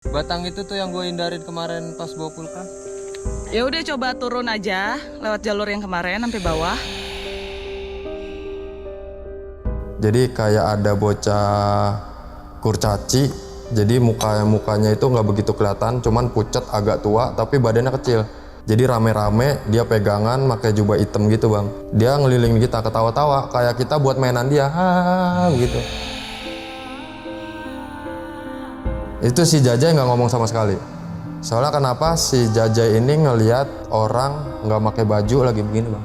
Batang itu tuh yang gue hindarin kemarin pas bawa pulka. Ya udah coba turun aja lewat jalur yang kemarin sampai bawah. Jadi kayak ada bocah kurcaci, jadi mukanya itu nggak begitu kelihatan, cuman pucat agak tua tapi badannya kecil. Jadi rame-rame dia pegangan pakai jubah hitam gitu bang. Dia ngeliling kita ketawa-tawa kayak kita buat mainan dia, gitu. Itu si Jajai nggak ngomong sama sekali. Soalnya kenapa si Jajai ini ngelihat orang nggak pakai baju lagi begini bang.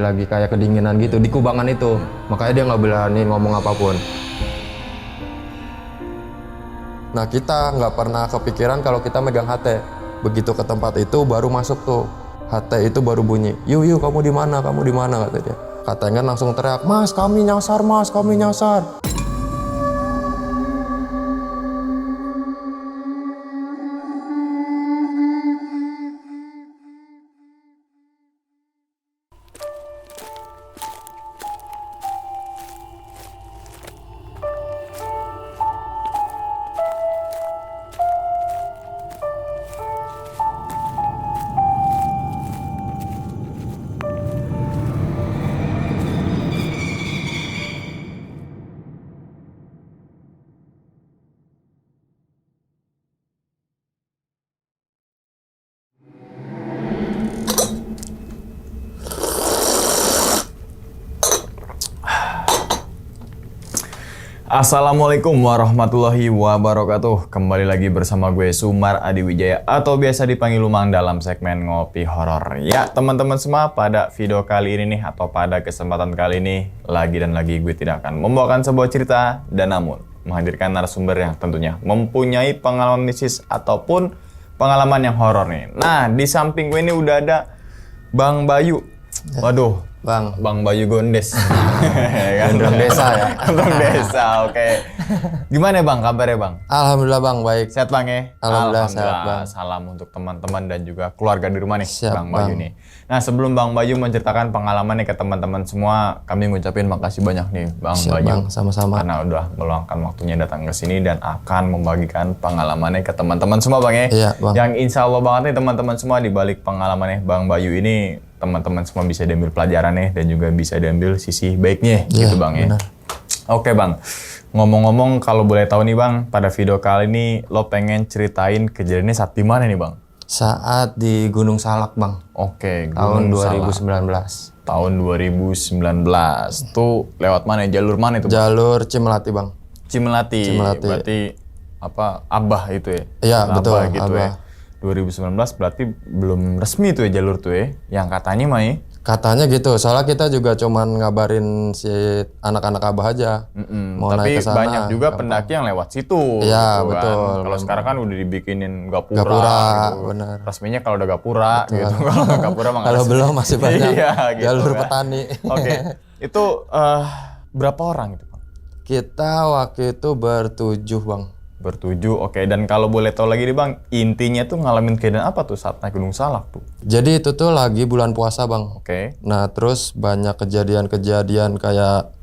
Lagi kayak kedinginan gitu di kubangan itu. Makanya dia nggak berani ngomong apapun. Nah kita nggak pernah kepikiran kalau kita megang HT. Begitu ke tempat itu baru masuk tuh. HT itu baru bunyi. Yuk kamu di mana? Kamu di mana kata dia. Katanya langsung teriak, Mas kami nyasar mas, kami nyasar. Assalamualaikum warahmatullahi wabarakatuh. Kembali lagi bersama gue Sumar Adi Wijaya atau biasa dipanggil Lumang dalam segmen Ngopi Horor. Ya teman-teman semua, pada video kali ini nih atau pada kesempatan kali ini lagi gue tidak akan membawakan sebuah cerita dan namun menghadirkan narasumber yang tentunya mempunyai pengalaman mistis ataupun pengalaman yang horor nih. Nah di samping gue ini udah ada Bang Bayu. Waduh. Bang Bayu Gondes. Gondrong desa ya. Gondrong desa, oke. Gimana Bang kabarnya Bang? Alhamdulillah Bang, baik. Sehat Bang ya? Alhamdulillah sehat Bang. Salam untuk teman-teman dan juga keluarga di rumah nih. Siap, Bang Bayu nih. Nah sebelum Bang Bayu menceritakan pengalaman nih ke teman-teman semua, kami ngucapin makasih banyak nih Bang Siap, Bayu. Bang, sama-sama. Karena udah meluangkan waktunya datang ke sini dan akan membagikan pengalamannya ke teman-teman semua Bang ya. Iya Bang. Yang insya Allah banget nih teman-teman semua, di balik pengalamannya Bang Bayu ini, teman-teman semua bisa diambil pelajarannya dan juga bisa diambil sisi baiknya gitu Bang ya. Benar. Oke Bang, ngomong-ngomong kalau boleh tahu nih Bang, pada video kali ini lo pengen ceritain kejadiannya saat di mana nih Bang? Saat di Gunung Salak Bang. Oke, Tahun Gunung Salak. 2019. Tahun 2019. Tuh lewat mana? Jalur mana itu Bang? Jalur Cimelati Bang. Cimelati. Cimelati. Berarti apa? Abah itu ya? Iya, Abah betul, gitu Abah. ya. 2019 berarti belum resmi tuh ya jalur tuh ya. Yang katanya mah ya. Katanya gitu, soalnya kita juga cuman ngabarin si anak-anak Abah aja. Mau Tapi naik ke sana. banyak juga pendaki yang lewat situ. Iya, gitu betul. Kan. Kalau sekarang kan udah dibikinin gapura. Gapura, gitu. benar. Resminya kalau udah gapura gitu. Kalau nggak gapura mah nggak Kalau resmi. belum masih banyak Iya, gitu jalur kan. petani. Oke, itu berapa orang itu Bang? Kita waktu itu bertujuh Bang. Bertujuh, oke. Dan kalau boleh tahu lagi nih Bang, intinya tuh ngalamin kejadian apa tuh saat naik Gunung Salak tuh? Jadi itu tuh lagi bulan puasa Bang. Oke. Nah terus banyak kejadian-kejadian kayak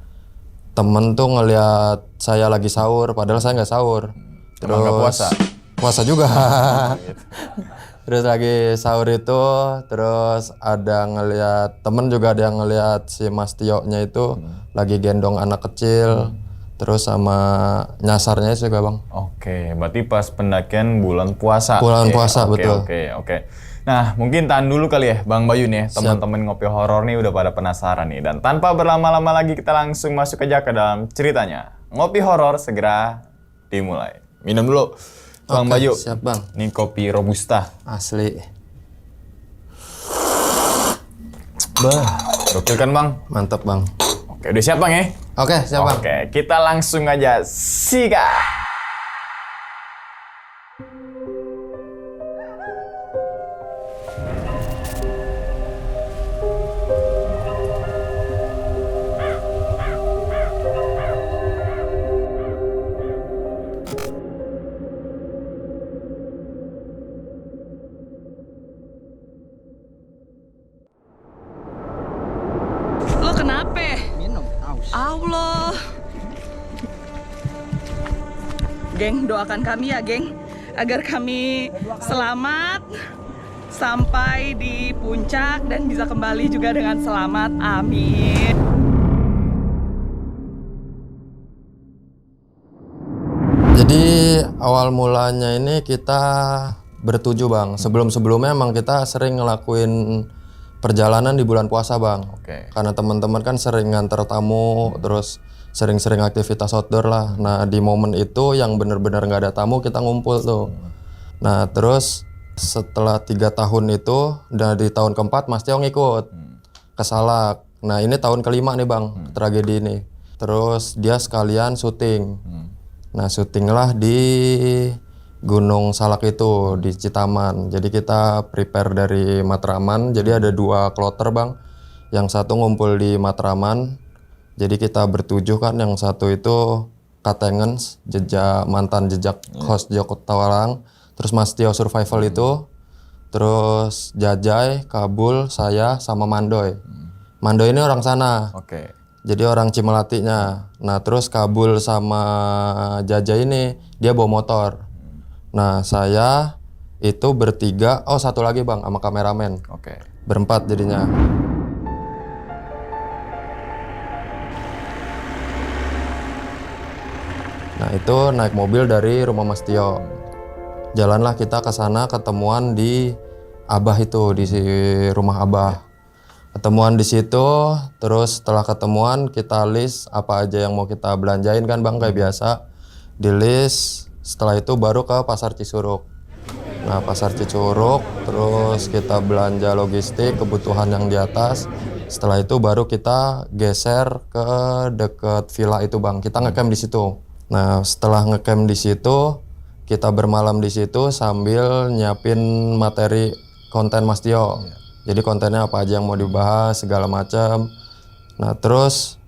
temen tuh ngelihat saya lagi sahur, padahal saya nggak sahur. Emang nggak puasa? Puasa juga. Terus lagi sahur itu, terus ada ngelihat temen juga ada yang ngelihat si Mas Tio-nya itu lagi gendong anak kecil, terus sama nyasarnya juga Bang. Oke, berarti pas pendakian bulan puasa. Bulan Oke, puasa, oke, betul. Oke. Nah, mungkin tahan dulu kali ya Bang Bayu nih, teman-teman ngopi horor nih udah pada penasaran nih. Dan tanpa berlama-lama lagi kita langsung masuk aja ke dalam ceritanya. Ngopi horor segera dimulai. Minum dulu Bang Oke, Bayu. siap Bang. Ini kopi Robusta. Asli. Bah, gokil kan Bang? Mantap Bang. Oke, udah siap Bang ya? Oke, siap Bang. Oke, kita langsung aja sikat. Lo kenapa? Minum, aus. Allah. Geng, doakan kami ya, geng. agar kami selamat sampai di puncak dan bisa kembali juga dengan selamat. Amin. Jadi awal mulanya ini kita bertujuh bang. Sebelum-sebelumnya emang kita sering ngelakuin perjalanan di bulan puasa bang. Oke. Karena teman-teman kan sering nganter tamu, terus sering-sering aktivitas outdoor lah. Nah di momen itu yang bener-bener nggak ada tamu kita ngumpul tuh. Nah terus setelah 3 tahun itu, dan di tahun keempat Mas Tio ngikut ke Salak. Nah ini tahun kelima nih bang, tragedi ini. Terus dia sekalian syuting. Nah syutinglah di Gunung Salak itu, di Citaman. Jadi kita prepare dari Matraman. Jadi ada 2 kloter bang. Yang satu ngumpul di Matraman. Jadi kita bertujuh kan, yang satu itu Katengens, mantan jejak host Joko Tawalang. Terus Mas Tio Survival itu. Terus Jajai, Kabul, saya, sama Mandoy. Mandoy ini orang sana. Oke. Jadi orang Cimelatinya. Nah terus Kabul sama Jajai ini dia bawa motor. Nah saya itu bertiga, satu lagi bang sama kameramen. Oke. Berempat jadinya. Nah itu naik mobil dari rumah Mas Tio. Jalanlah kita ke sana, ketemuan di Abah itu, di rumah Abah. Ketemuan di situ, terus setelah ketemuan kita list apa aja yang mau kita belanjain kan bang, kayak biasa. Di list, setelah itu baru ke Pasar Cisuruk. Nah Pasar Cisuruk, terus kita belanja logistik, kebutuhan yang di atas. Setelah itu baru kita geser ke deket villa itu bang, kita ngecamp di situ. Nah setelah ngecamp di situ, kita bermalam di situ sambil nyiapin materi konten Mas Tio. Jadi kontennya apa aja yang mau dibahas segala macam. Nah terus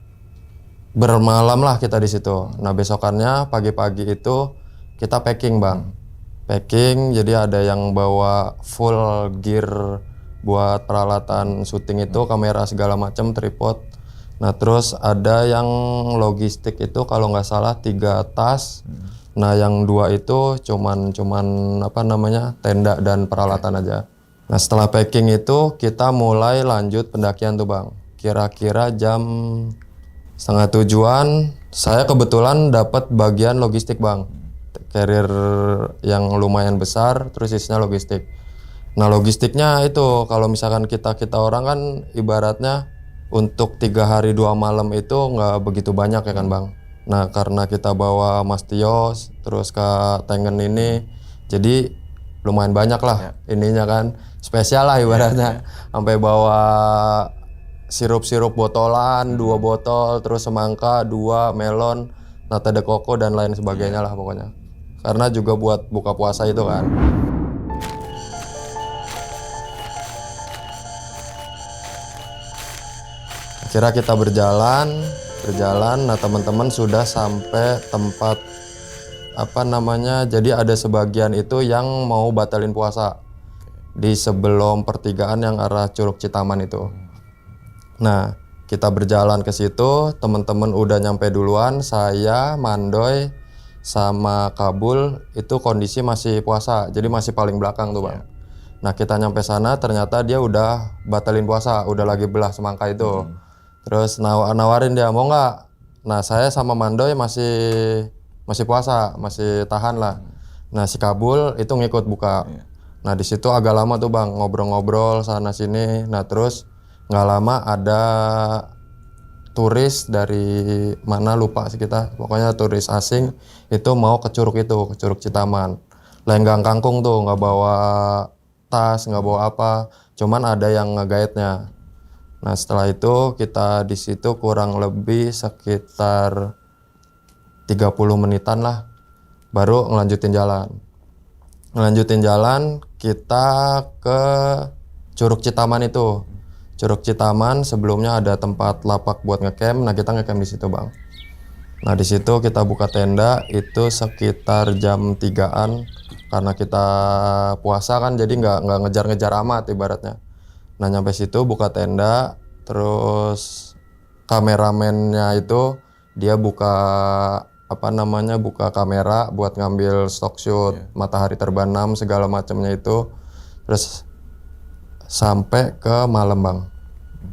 bermalam lah kita di situ. Nah besokannya pagi-pagi itu kita packing bang. Packing, jadi ada yang bawa full gear buat peralatan syuting itu, kamera segala macam, tripod. Nah terus ada yang logistik itu kalau nggak salah 3 tas. Nah yang 2 itu cuman apa namanya, tenda dan peralatan aja. Nah setelah packing itu kita mulai lanjut pendakian tuh bang. Kira-kira jam 6:30-an saya kebetulan dapat bagian logistik bang. Carrier yang lumayan besar, terus isinya logistik. Nah logistiknya itu kalau misalkan kita orang kan ibaratnya untuk 3 hari 2 malam itu nggak begitu banyak ya kan bang. Nah karena kita bawa Mas Tio terus ke Tengen ini, jadi lumayan banyak lah ininya kan, spesial lah ibaratnya. Sampai bawa sirup-sirup botolan 2 botol, terus semangka 2, melon, nata de coco dan lain sebagainya lah pokoknya. Karena juga buat buka puasa itu kan. Akhirnya kita berjalan, nah teman-teman sudah sampai tempat apa namanya, jadi ada sebagian itu yang mau batalin puasa di sebelum pertigaan yang arah Curug Citaman itu. Nah kita berjalan ke situ, teman-teman udah nyampe duluan, saya, Mandoy, sama Kabul itu kondisi masih puasa, jadi masih paling belakang tuh bang. Nah kita nyampe sana ternyata dia udah batalin puasa, udah lagi belah semangka itu. Terus nawarin dia mau nggak? Nah saya sama Mandoy masih puasa, masih tahan lah. Nah si Kabul itu ngikut buka. Nah di situ agak lama tuh bang, ngobrol-ngobrol sana sini. Nah terus nggak lama ada turis dari mana lupa sih kita, pokoknya turis asing itu mau ke Curug itu, ke Curug Citaman. Lenggang kangkung tuh, nggak bawa tas, nggak bawa apa, cuman ada yang nge-guide-nya. Nah setelah itu kita di situ kurang lebih sekitar 30 menitan lah, baru ngelanjutin jalan kita ke Curug Citaman itu. Curug Citaman sebelumnya ada tempat lapak buat ngecamp, nah kita ngecamp di situ bang. Nah di situ kita buka tenda itu sekitar jam 3-an karena kita puasa kan, jadi nggak ngejar-ngejar amat ibaratnya. Nah nyampe situ buka tenda, terus kameramennya itu dia buka buka kamera buat ngambil stock shoot matahari terbenam segala macamnya itu. Terus sampai ke malam bang.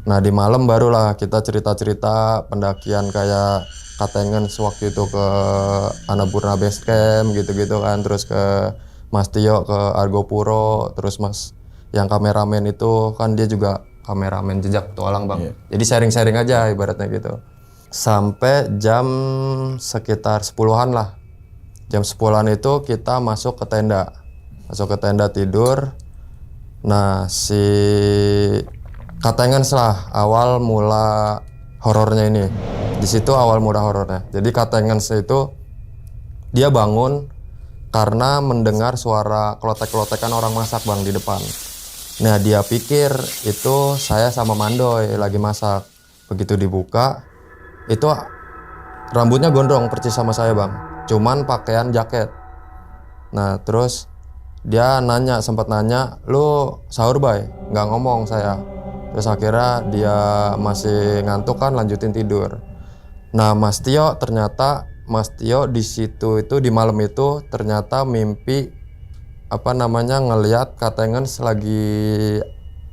Nah di malam barulah kita cerita-cerita pendakian kayak Katengen waktu itu ke Annapurna Base Camp gitu-gitu kan, terus ke Mas Tio ke Argopuro, terus Mas yang kameramen itu kan dia juga kameramen jejak petualang bang. Jadi sharing-sharing aja ibaratnya gitu. Sampai jam sekitar 10-an lah. Jam 10-an itu kita masuk ke tenda. Masuk ke tenda tidur. Nah si Katengen lah awal mula horornya ini. Di situ awal mula horornya. Jadi Katengen itu dia bangun karena mendengar suara klotek-klotekan orang masak bang di depan. Nah dia pikir itu saya sama Mandoy lagi masak. Begitu dibuka, itu rambutnya gondrong persis sama saya bang. Cuman pakaian jaket. Nah terus dia sempat nanya, lu sahur bay? Nggak ngomong saya. Terus akhirnya dia masih ngantuk kan, lanjutin tidur. Nah Mas Tio di situ itu di malam itu ternyata mimpi ngelihat Katengen lagi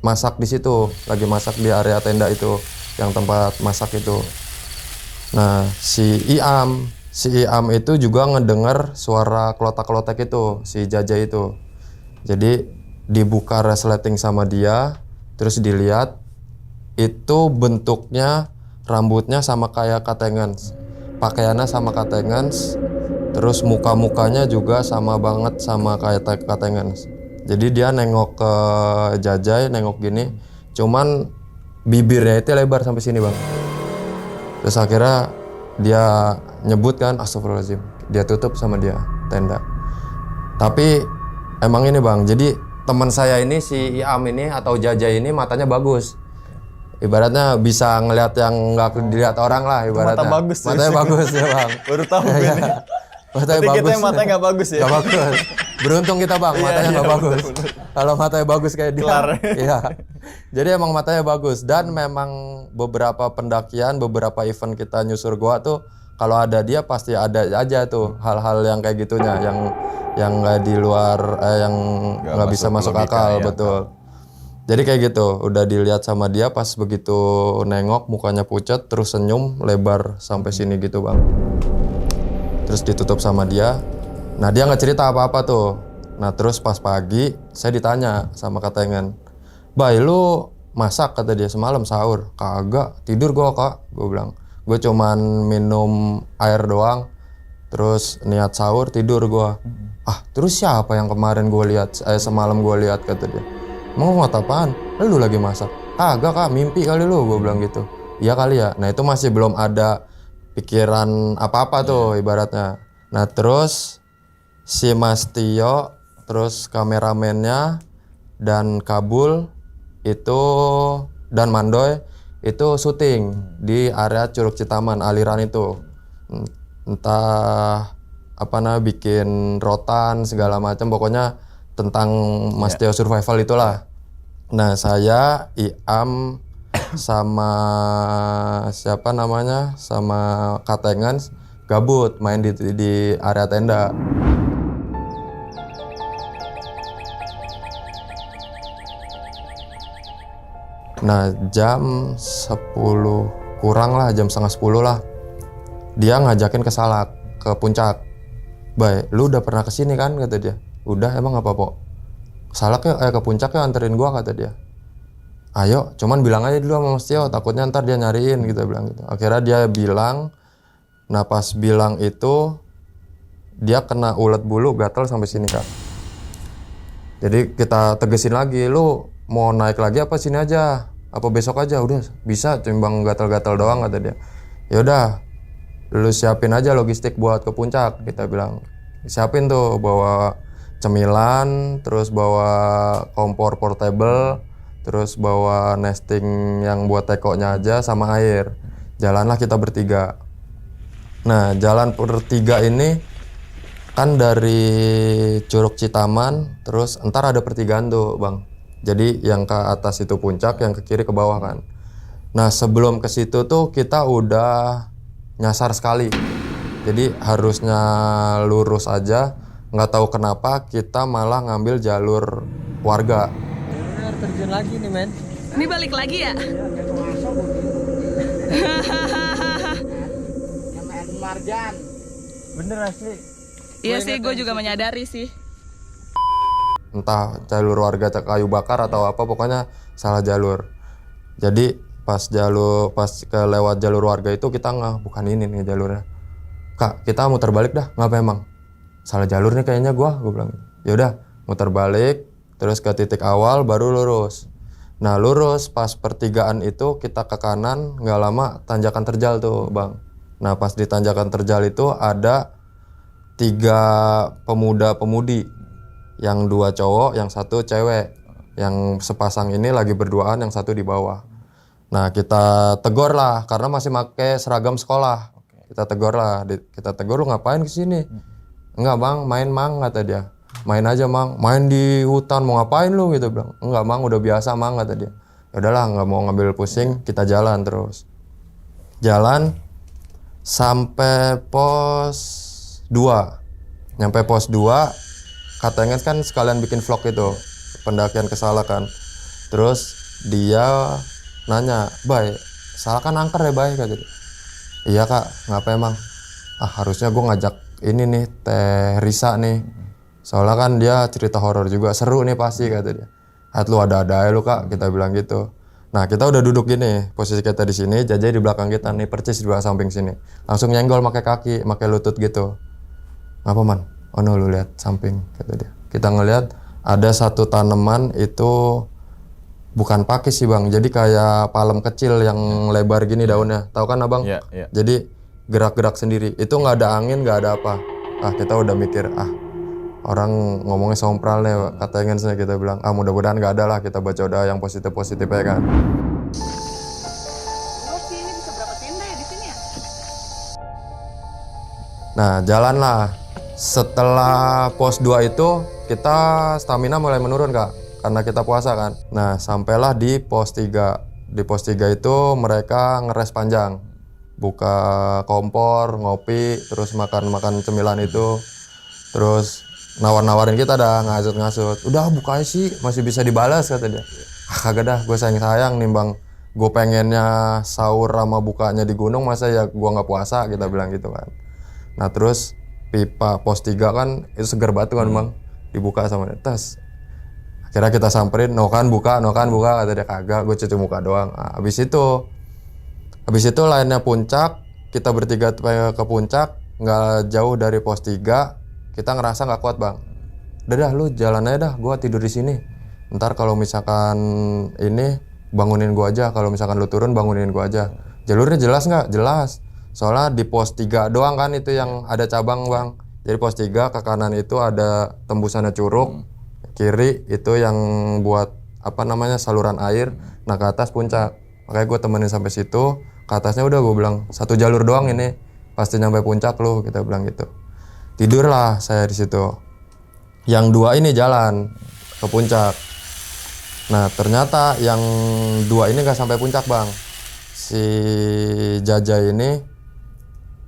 masak di situ, lagi masak di area tenda itu, yang tempat masak itu. Nah si Iam itu juga ngedengar suara klotak-klotek itu, si Jaja itu. Jadi dibuka resleting sama dia, terus dilihat itu bentuknya rambutnya sama kayak Katengen, pakaiannya sama Katengen, terus muka-mukanya juga sama banget sama kayak Katengen. Jadi dia nengok ke Jajai, nengok gini, cuman bibirnya itu lebar sampai sini bang. Terus akhirnya dia nyebut kan, astagfirullahaladzim, dia tutup sama dia tenda. Tapi emang ini bang, jadi teman saya ini si Iam ini atau Jajai ini matanya bagus. Ibaratnya bisa ngelihat yang nggak dilihat orang lah ibaratnya. Matanya bagus ya bang. Baru tahu gue nih. Matanya bagus. Kita yang matanya nggak bagus ya? Nggak bagus. Beruntung kita bang, matanya nggak bagus. Kalau matanya bagus kayak dia. Iya. Jadi emang matanya bagus. Dan memang beberapa pendakian, beberapa event kita nyusur gua tuh kalau ada dia pasti ada aja tuh hal-hal yang kayak gitunya, yang nggak di luar, yang nggak bisa masuk akal, betul. Jadi kayak gitu, udah dilihat sama dia pas begitu nengok mukanya pucat terus senyum lebar sampai sini gitu bang. Terus ditutup sama dia. Nah dia nggak cerita apa-apa tuh. Nah terus pas pagi saya ditanya sama Katengen, "Bay lu masak?" kata dia. "Semalam sahur." "Kagak, tidur gua kak," gue bilang. "Gue cuman minum air doang, terus niat sahur tidur gua." "Ah terus siapa yang kemarin gue lihat, semalam gue lihat," kata dia. "Mau ngat apaan? Lu lagi masak?" "Kagak kak, mimpi kali lu," gue bilang gitu. "Iya kali ya." Nah itu masih belum ada pikiran apa-apa tuh ibaratnya. Nah terus si Mas Tio, terus kameramennya dan Kabul itu dan Mandoy itu syuting di area Curug Citaman aliran itu. Entah bikin rotan segala macam, pokoknya tentang Mas Tio survival itulah. Nah saya, Iam, sama sama Katengen gabut main di area tenda. Nah jam 10 kurang lah, jam setengah 10 lah, dia ngajakin ke Salak, ke puncak. "Bay, lu udah pernah kesini kan?" kata dia. "Udah, emang apa po?" "Salak ya, ke puncak ya, anterin gua," kata dia. "Ayo, cuman bilang aja dulu sama Mas Tio, takutnya ntar dia nyariin," kita bilang gitu. Akhirnya dia bilang. Nah pas bilang itu dia kena ulet bulu gatal sampai sini kak. Jadi kita tegesin lagi, "Lu mau naik lagi apa sini aja? Apa besok aja?" "Udah bisa, timbang gatal-gatal doang," kata dia. "Yaudah, lu siapin aja logistik buat ke puncak," kita bilang. Siapin tuh, bawa cemilan, terus bawa kompor portable, terus bawa nesting yang buat tekonya aja sama air. Jalanlah kita bertiga. Nah jalan bertiga ini kan dari Curug Citaman, terus entar ada pertigaan tuh bang. Jadi yang ke atas itu puncak, yang ke kiri ke bawah kan. Nah sebelum ke situ tuh kita udah nyasar sekali. Jadi harusnya lurus aja, nggak tahu kenapa kita malah ngambil jalur warga. Bener, terjun lagi nih men. Ini balik lagi ya? Marjan. Bener asli. Iya sih, gue juga menyadari sih. Entah jalur warga kayu bakar atau apa, pokoknya salah jalur. Jadi pas lewat jalur warga itu kita nggak, bukan ini nih jalurnya. Kak, kita muter balik dah. Ngapa emang? Salah jalur nih kayaknya gue bilang. Ya udah, muter balik terus ke titik awal baru lurus. Nah, lurus pas pertigaan itu kita ke kanan, nggak lama tanjakan terjal tuh, Bang. Nah, pas di tanjakan terjal itu ada 3 pemuda-pemudi. Yang 2 cowok, yang 1 cewek. Yang sepasang ini lagi berduaan, yang 1 di bawah. Nah, kita tegur lah karena masih pakai seragam sekolah. Kita tegur lah, kita tegur, lu ngapain kesini? Enggak bang, main mang, kata dia. Main aja mang, main di hutan, mau ngapain lu gitu bilang. Enggak mang, udah biasa mang, kata dia. Ya udahlah, nggak mau ngambil pusing, kita jalan terus. Jalan sampai pos 2. Nyampe pos 2, katanya kan sekalian bikin vlog itu, pendakian ke Salak kan. Terus dia nanya, "Bay, Salak kan angker ya bay?" kata dia. "Iya kak, ngapa emang?" Harusnya gue ngajak ini nih, Teh Risa nih. Soalnya kan dia cerita horor juga, seru nih pasti, kata dia. Lu ada-ada ya lu kak, kita bilang gitu. Nah kita udah duduk gini, posisi kita di sini, Jajai di belakang kita nih, percis di belakang samping sini. Langsung nyenggol pakai kaki, pakai lutut gitu. "Ngapa man?" "Oh no, lu lihat samping," kata dia. Kita ngelihat ada satu tanaman itu bukan pakis sih bang, jadi kayak palem kecil yang lebar gini daunnya, tahu kan abang? Iya. Jadi gerak-gerak sendiri, itu nggak ada angin, nggak ada apa. Kita udah mikir, orang ngomongnya sompral nih, katanya kita bilang, mudah-mudahan nggak ada lah, kita baca doa yang positif-positif ya kan. Ini bisa berapa tenda ya di sini ya? Nah jalanlah, setelah pos 2 itu kita stamina mulai menurun kak, karena kita puasa kan. Nah sampailah di pos 3. Di pos 3 itu mereka ngeres panjang, buka kompor, ngopi, terus makan cemilan itu, terus nawar-nawarin kita dah, ngasut-ngasut. "Udah buka sih, masih bisa dibalas," kata dia. Kagak dah, gue sayang nimbang gue pengennya sahur sama bukanya di gunung, masa ya gue nggak puasa, kita bilang gitu kan. Nah terus pipa pos 3 kan itu segar batu kan bang, dibuka sama dia. Tas akhirnya kita samperin, no kan buka, kata dia. "Kagak, gue cuci muka doang." Habis itu lainnya puncak, kita bertiga ke puncak, nggak jauh dari pos 3, kita ngerasa nggak kuat bang. Udah lu jalan aja dah, gue tidur di sini. Ntar kalau misalkan ini bangunin gue aja, kalau misalkan lu turun bangunin gue aja. Jalurnya jelas nggak? Jelas. Soalnya di pos 3 doang kan itu yang ada cabang bang. Jadi pos 3 ke kanan itu ada tembusannya curug, kiri itu yang buat saluran air. Nah ke atas puncak. Makanya gue temenin sampai situ. Ke atasnya udah gue bilang 1 jalur doang ini, pasti nyampe puncak lu, kita bilang gitu. Tidurlah saya di situ. Yang 2 ini jalan ke puncak. Nah ternyata yang 2 ini nggak sampai puncak bang. Si Jajai ini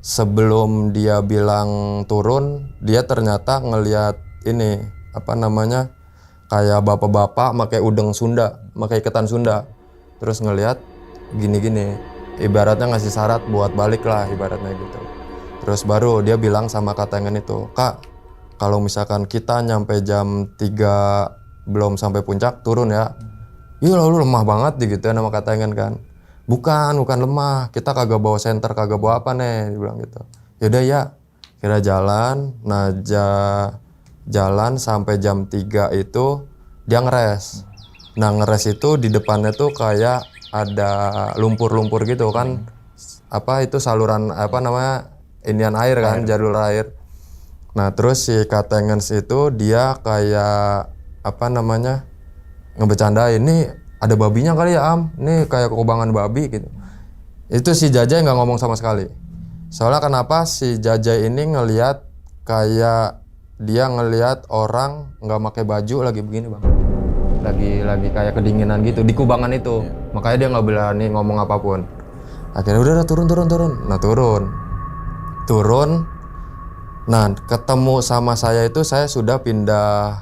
sebelum dia bilang turun, dia ternyata ngelihat ini kayak bapak-bapak pakai udeng Sunda, pakai iketan Sunda. Terus ngelihat gini-gini, ibaratnya ngasih syarat buat balik lah, ibaratnya gitu. Terus baru dia bilang sama Katengen itu, "Kak, kalau misalkan kita nyampe jam 3 belum sampai puncak, turun ya." "Iya lu lemah banget gitu ya," nama Katengen kan. Bukan lemah, kita kagak bawa senter, kagak bawa apa nih, dia bilang gitu. Yaudah ya, kira jalan. Nah jalan sampai jam 3 itu dia ngeres. Nah ngeres itu di depannya tuh kayak ada lumpur-lumpur gitu kan, itu saluran inian air kan, jalur air. Nah terus si Katengens itu dia kayak ngebecandain, "Nih ada babinya kali ya Am, nih kayak kekobangan babi," gitu. Itu si Jajai nggak ngomong sama sekali. Soalnya kenapa, si Jajai ini ngelihat kayak dia ngelihat orang nggak pakai baju lagi begini bang, lagi kayak kedinginan gitu di kubangan itu. Makanya dia nggak berani ngomong apapun. Akhirnya udah turun. Nah turun turun. Nah, ketemu sama saya itu saya sudah pindah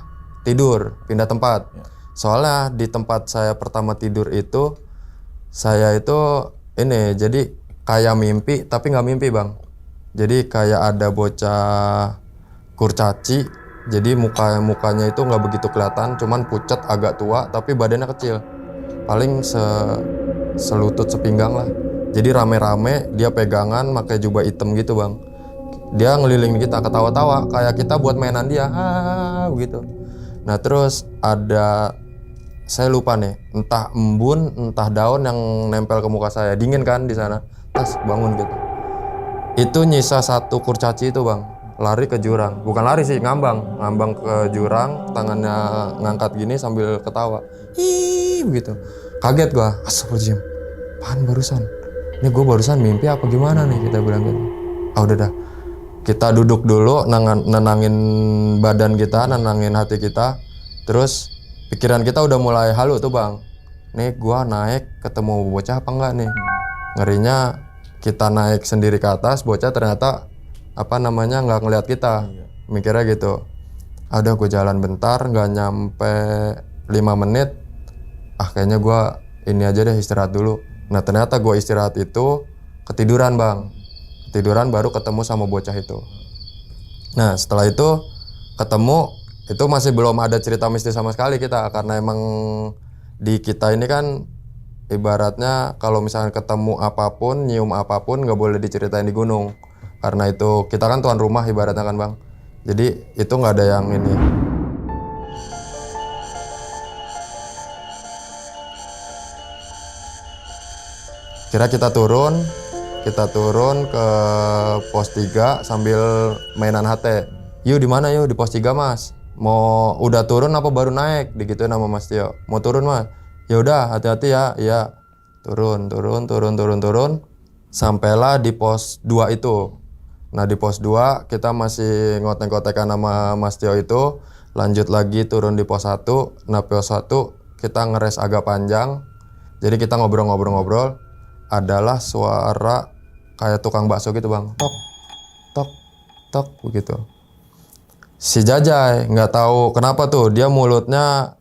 tempat. Soalnya di tempat saya pertama tidur itu, saya itu ini, jadi kayak mimpi, tapi nggak mimpi bang. Jadi kayak ada bocah kurcaci, jadi mukanya itu nggak begitu kelihatan, cuman pucat agak tua, tapi badannya kecil. Paling selutut sepinggang lah. Jadi rame-rame, dia pegangan, pakai jubah hitam gitu bang. Dia ngelilingin kita, ketawa-tawa kayak kita buat mainan dia, begitu. Nah terus ada, saya lupa nih, entah embun, entah daun yang nempel ke muka saya, dingin kan di sana. Tas bangun gitu. Itu nyisa satu kurcaci itu bang, lari ke jurang, bukan lari sih, ngambang ke jurang, tangannya ngangkat gini sambil ketawa, begitu. Kaget gua, astagfirullahaladzim, apaan barusan? Ini gua barusan mimpi apa gimana nih, kita bilang gitu. Udah dah. Kita duduk dulu, nenangin badan kita, nenangin hati kita. Terus pikiran kita udah mulai halu tuh bang. Nih gua naik ketemu bocah apa enggak nih. Ngerinya kita naik sendiri ke atas, bocah ternyata nggak ngeliat kita. Mikirnya gitu. Udah gue jalan bentar, nggak nyampe 5 menit. Kayaknya gua ini aja deh, istirahat dulu. Nah ternyata gua istirahat itu ketiduran bang. Tiduran baru ketemu sama bocah itu. Nah setelah itu ketemu, itu masih belum ada cerita mistis sama sekali kita, karena emang di kita ini kan ibaratnya kalau misalnya ketemu apapun, nyium apapun nggak boleh diceritain di gunung, karena itu kita kan tuan rumah ibaratnya kan bang. Jadi itu nggak ada yang ini. Kira kita turun ke pos 3 sambil mainan HT. Yuk di mana yuk? Di pos 3 mas. Mau udah turun apa baru naik? Digituin sama Mas Tio. Mau turun mas? Ya udah, hati-hati ya. Iya. Turun. Sampailah di pos 2 itu. Nah di pos 2 kita masih ngotek-ngotekan sama Mas Tio itu. Lanjut lagi turun di pos 1. Nah pos 1 kita ngeres agak panjang. Jadi kita ngobrol-ngobrol. Adalah suara kayak tukang bakso gitu bang, tok begitu. Si Jajai nggak tahu kenapa tuh, dia mulutnya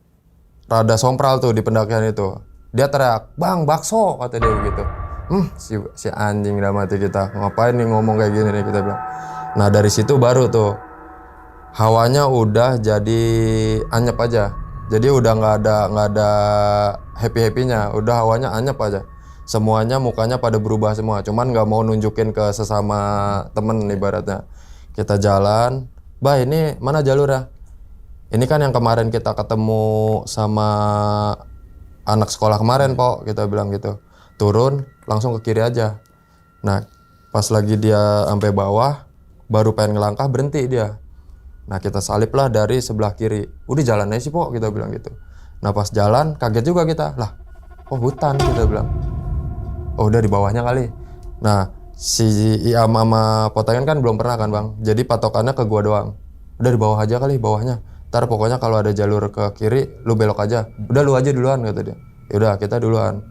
rada sompral tuh di pendakian itu. Dia teriak, bang bakso, kata dia begitu. Si anjing dalam hati kita, ngapain nih ngomong kayak gini nih, kita bilang. Nah dari situ baru tuh hawanya udah jadi anyep aja. Jadi udah nggak ada happy-happynya, udah hawanya anyep aja. Semuanya mukanya pada berubah semua, cuman nggak mau nunjukin ke sesama temen ibaratnya. Kita jalan, bah ini mana jalurnya? Ini kan yang kemarin kita ketemu sama anak sekolah kemarin Pok, kita bilang gitu. Turun, langsung ke kiri aja. Nah pas lagi dia sampai bawah, baru pengen ngelangkah berhenti dia. Nah kita salip lah dari sebelah kiri. Udah jalan aja sih Pok, kita bilang gitu. Nah pas jalan kaget juga kita, lah oh hutan, kita bilang. Oh udah di bawahnya kali. Nah si Iam sama Potengan kan belum pernah kan bang. Jadi patokannya ke gua doang. Udah di bawah aja kali, bawahnya. Ntar pokoknya kalau ada jalur ke kiri, lu belok aja. Udah lu aja duluan, kata dia. Yaudah kita duluan.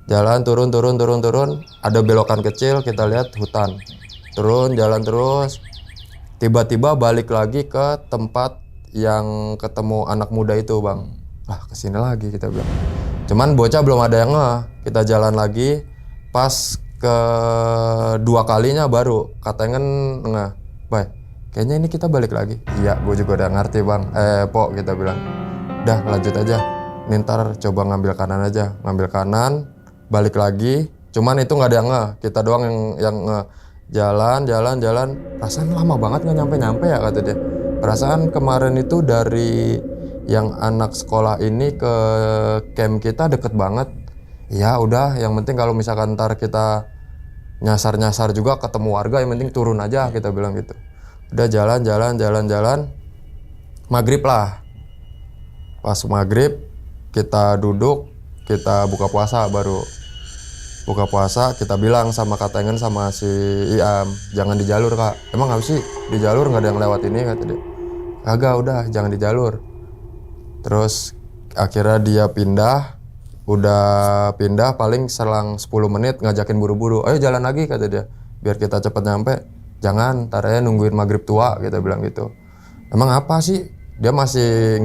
Jalan turun. Ada belokan kecil, kita lihat hutan. Turun, jalan terus. Tiba-tiba balik lagi ke tempat yang ketemu anak muda itu bang. Lah kesini lagi, kita bilang. Cuman bocah belum ada yang ngeh. Kita jalan lagi. Pas kedua kalinya baru katanya nggak, baik kayaknya ini kita balik lagi. Iya gue juga udah ngerti bang, Pok, kita bilang udah lanjut aja, nih ntar coba ngambil kanan aja. Ngambil kanan, balik lagi, cuman itu nggak ada yang nggak, kita doang yang jalan, perasaan lama banget nggak nyampe ya, kata dia. Perasaan kemarin itu dari yang anak sekolah ini ke camp kita deket banget. Ya udah, yang penting kalau misalkan ntar kita nyasar juga ketemu warga, yang penting turun aja, kita bilang gitu. Udah jalan. Maghrib lah. Pas maghrib kita duduk, kita buka puasa baru. Buka puasa kita bilang sama Kak Tengen sama si Iam, jangan di jalur kak. Emang apa sih di jalur nggak ada yang lewat ini, kata dia. Kagak, udah jangan di jalur. Terus akhirnya dia pindah. Udah pindah paling selang 10 menit ngajakin buru-buru. Ayo jalan lagi, kata dia. Biar kita cepet nyampe. jangan, ntar aja nungguin maghrib tua, kita bilang gitu. Emang apa sih? Dia masih